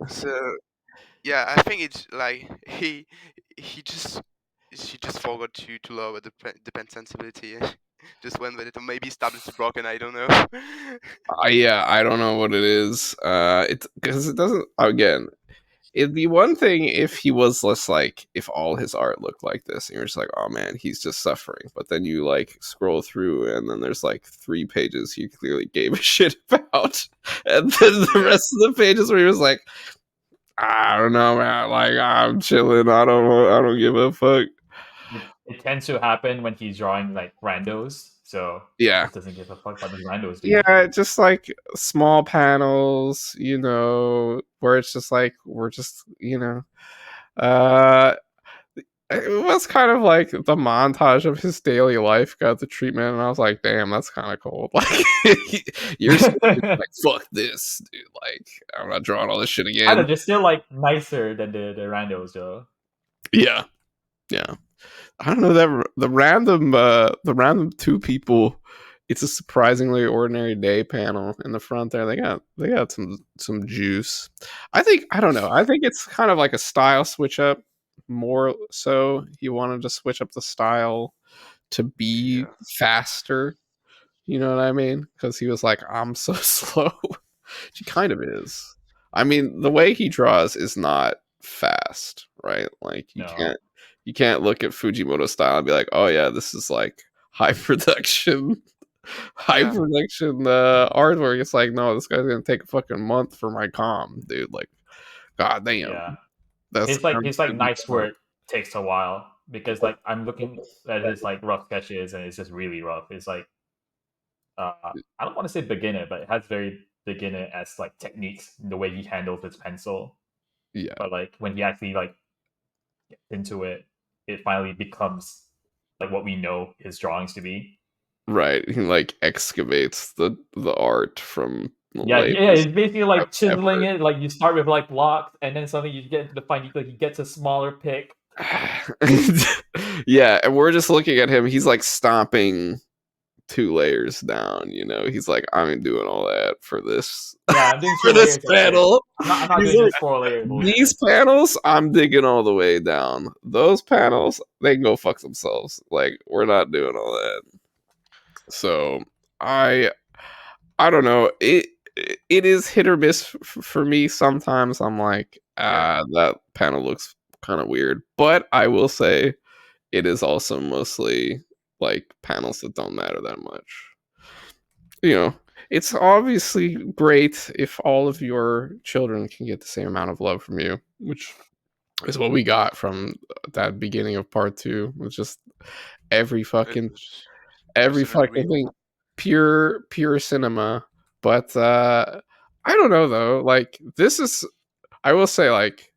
S2: so yeah, I think it's like he just she just forgot to lower the pen sensibility. Just went with it, or maybe his tablet is broken. I don't know.
S1: yeah. I don't know what it is. It's because it doesn't. Again, it'd be one thing if he was less like if all his art looked like this, and you're just like, oh man, he's just suffering. But then you like scroll through, and then there's like 3 pages he clearly gave a shit about, and then the
S2: Yeah,
S1: rest of the pages where he was like, I don't know, man. Like I'm chilling. I don't give a fuck.
S3: It tends to happen when he's drawing like randos, so he
S1: Yeah,
S3: just doesn't give a fuck about the randos, dude.
S1: yeah, just like small panels, where it's just like we're just, uh it was kind of like the montage of his daily life got the treatment, and I was like, damn, that's kind of cool. Like you're still like, fuck this, dude. Like I'm not drawing all this shit
S3: I don't
S1: again.
S3: know, they're still like nicer than the randos though.
S1: Yeah, yeah. I don't know that the random two people. It's a surprisingly ordinary day panel in the front there. They got some juice. I don't know. I think it's kind of like a style switch up more so. He wanted to switch up the style to be
S2: yeah,
S1: faster. You know what I mean? Because he was like, I'm so slow. She kind of is. I mean, the way he draws is not fast, right? Like
S3: No.
S1: you can't look at Fujimoto style and be like, oh yeah, this is like high production high
S2: yeah,
S1: production artwork. It's like, no, this guy's gonna take a fucking month for my com, dude. Like, god damn.
S3: Yeah.
S1: That's
S3: His like nice work takes a while because like I'm looking at his like rough sketches and it's just really rough. It's like I don't want to say beginner, but it has very beginner as like techniques in the way he handles his pencil.
S1: yeah,
S3: But like when he actually like gets into it, it finally becomes like what we know his drawings to be.
S1: right. He like excavates the art from
S3: Yeah, yeah,
S1: layers
S3: it's basically like
S1: of
S3: chiseling
S1: effort.
S3: it. Like you start with like blocks, and then suddenly you get into the fine detail. He gets a smaller pick.
S1: Yeah, and we're just looking at him. He's like stomping 2 layers down. He's like, I'm doing all that for this
S3: Yeah, I'm doing
S1: for
S3: two
S1: this
S3: layers of it.
S1: panel.
S3: I'm not
S1: He's
S3: doing
S1: like,
S3: this 4 layer
S1: these
S3: bullshit.
S1: panels, I'm digging all the way down. Those panels, they can go fuck themselves. Like, we're not doing all that. So I don't know. It is hit or miss for me. Sometimes I'm like,
S2: Yeah.
S1: that panel looks kind of weird. But I will say it is also mostly like panels that don't matter that much. You know, it's obviously great if all of your children can get the same amount of love from you, which is what we got from that beginning of part two. It was just every
S2: It
S1: fucking
S2: was
S1: every
S2: just
S1: fucking
S2: unreal.
S1: thing, pure cinema. But I don't know though. Like this is, I will say, like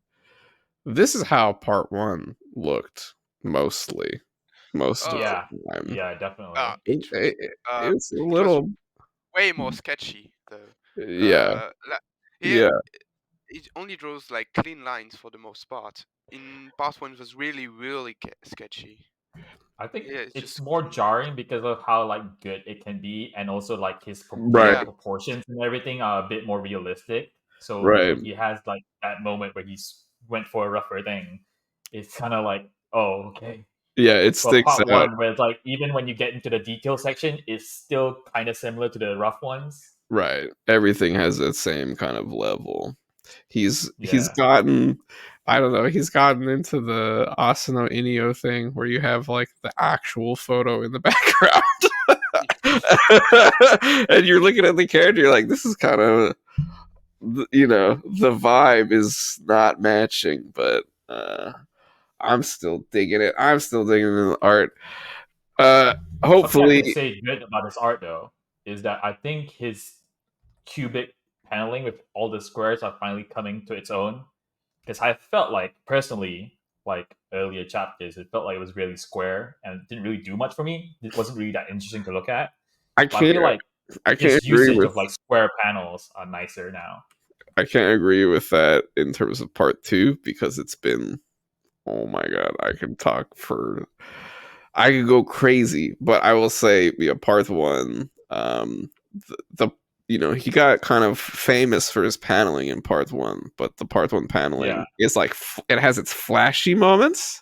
S1: this is how part one looked mostly, most of
S2: Uh,
S3: Yeah,
S1: the time.
S3: yeah, definitely.
S2: it was
S1: It's a
S2: it was
S1: little,
S2: way more sketchy though.
S1: yeah,
S2: Here
S1: yeah.
S2: it only draws like clean lines for the most part. In part one, it was really sketchy.
S3: I think
S2: Yeah, it's
S3: it's
S2: just
S3: more jarring because of how like good it can be, and also like the
S1: Right,
S2: yeah,
S3: proportions and everything are a bit more realistic. So
S1: right.
S3: when he has like that moment where he's went for a rougher thing, it's kind of like, oh, okay.
S1: Yeah, it
S3: But
S1: sticks
S3: part
S1: out.
S3: one, where it's like even when you get into the detail section, it's still kind of similar to the rough ones.
S1: Right. Everything has that same kind of level. He's
S3: Yeah,
S1: gotten, I don't know, he's gotten into the Asano Inio thing where you have like the actual photo in the background. And you're looking at the character, you're like, this is kind of, you know, the vibe is not matching, but I'm still digging it. I'm still digging the art. Uh
S3: something I can
S1: Hopefully,
S3: say good about his art though is that I think his cubic paneling with all the squares are finally coming to its own. Because I felt like personally, like earlier chapters, it felt like it was really square and it didn't really do much for me. It wasn't really that interesting to look at.
S1: I
S3: But I
S1: can't
S3: feel like
S1: I can't
S3: his
S1: agree
S3: usage
S1: with
S3: of like square panels are nicer now.
S1: I can't agree with that in terms of part two because it's been, oh my god, I could go crazy, but I will say, yeah, part one, the you know, he got kind of famous for his paneling in part one, but the part one
S3: Yeah,
S1: paneling is like it has its flashy moments,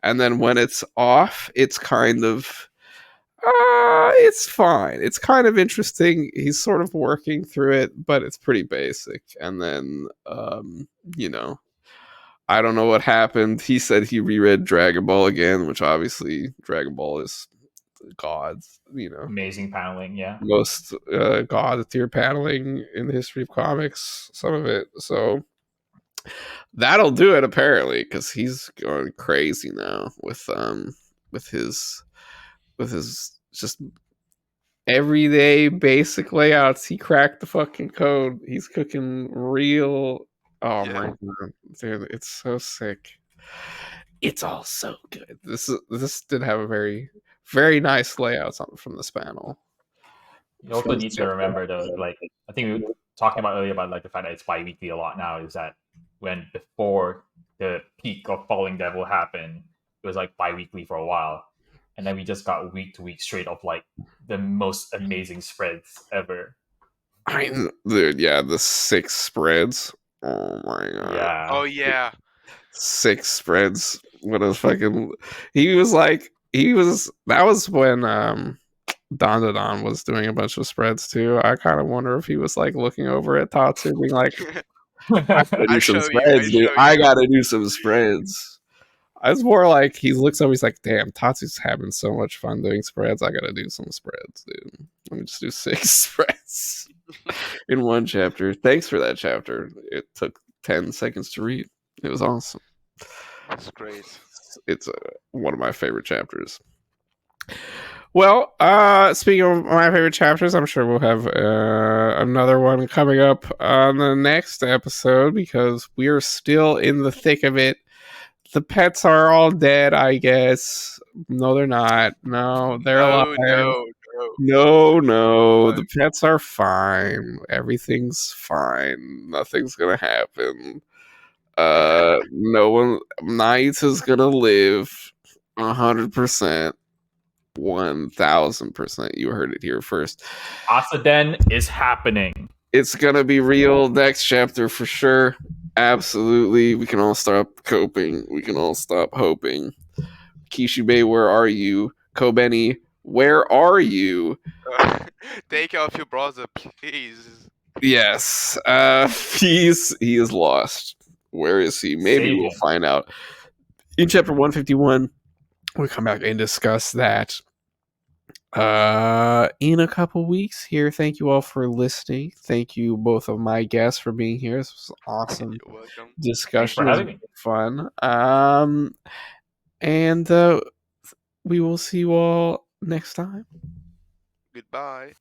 S1: and then when it's off, it's kind of it's fine. It's kind of interesting. He's sort of working through it, but it's pretty basic. And then, you know, I don't know what happened. He said he reread Dragon Ball again, which obviously Dragon Ball is God's, you know,
S3: amazing paneling. Yeah,
S1: most God tier paneling in the history of comics. Some of it, so that'll do it apparently, because he's going crazy now with his just everyday basic layouts. He cracked the fucking code. He's cooking real. Oh
S2: yeah.
S1: my god, dude, it's so sick. It's all so good. This did have a very nice layouts from this panel.
S3: you also need to remember though, like I think we were talking about earlier about like the fact that it's bi-weekly a lot now. Is that when before the peak of Falling Devil happened, it was like bi-weekly for a while, and then we just got week to week straight of like the most amazing spreads ever.
S1: Dude, yeah, the 6 spreads. Oh my god,
S3: Yeah,
S2: Oh yeah,
S1: 6 spreads. What a fucking. He was like, he was. That was when Don was doing a bunch of spreads too. I kind of wonder if he was like looking over at Tatsu, being like, "I gotta do
S2: I
S1: some
S2: show you. I
S1: spreads, dude.
S2: show
S1: I
S2: you.
S1: gotta do some spreads." I was more like he looks over, he's like, "Damn, Tatsu's having so much fun doing spreads. I gotta do some spreads, dude. Let me just do 6 spreads in one chapter." Thanks for that chapter. It took 10 seconds to read. It was awesome.
S2: That's great.
S1: It's one of my favorite chapters. Well, speaking of my favorite chapters, I'm sure we'll have another one coming up on the next episode because we are still in the thick of it. The pets are all dead, I guess. No, they're not. No, they're alive.
S2: No, no, no.
S1: No, no,
S2: Alive.
S1: the pets are fine. Everything's fine. Nothing's gonna happen. No one. Knight is gonna live 100%. 1000%. You heard it here first.
S3: Asaden is happening.
S1: It's gonna be real next chapter for sure. Absolutely. We can all stop coping. We can all stop hoping. Kishibe, where are you? Kobeni, where are you?
S2: Take care of your brother, please.
S1: Yes, he is lost. Where is he? Maybe
S3: Save
S1: we'll
S3: him.
S1: find out in chapter 151. We'll come back and discuss that in a couple weeks here. Thank you all for listening. Thank you both of my guests for being here. This was awesome
S2: You're welcome.
S3: Thanks for
S1: discussion. It was
S3: having me.
S1: fun. And we will see you all next time.
S2: Goodbye.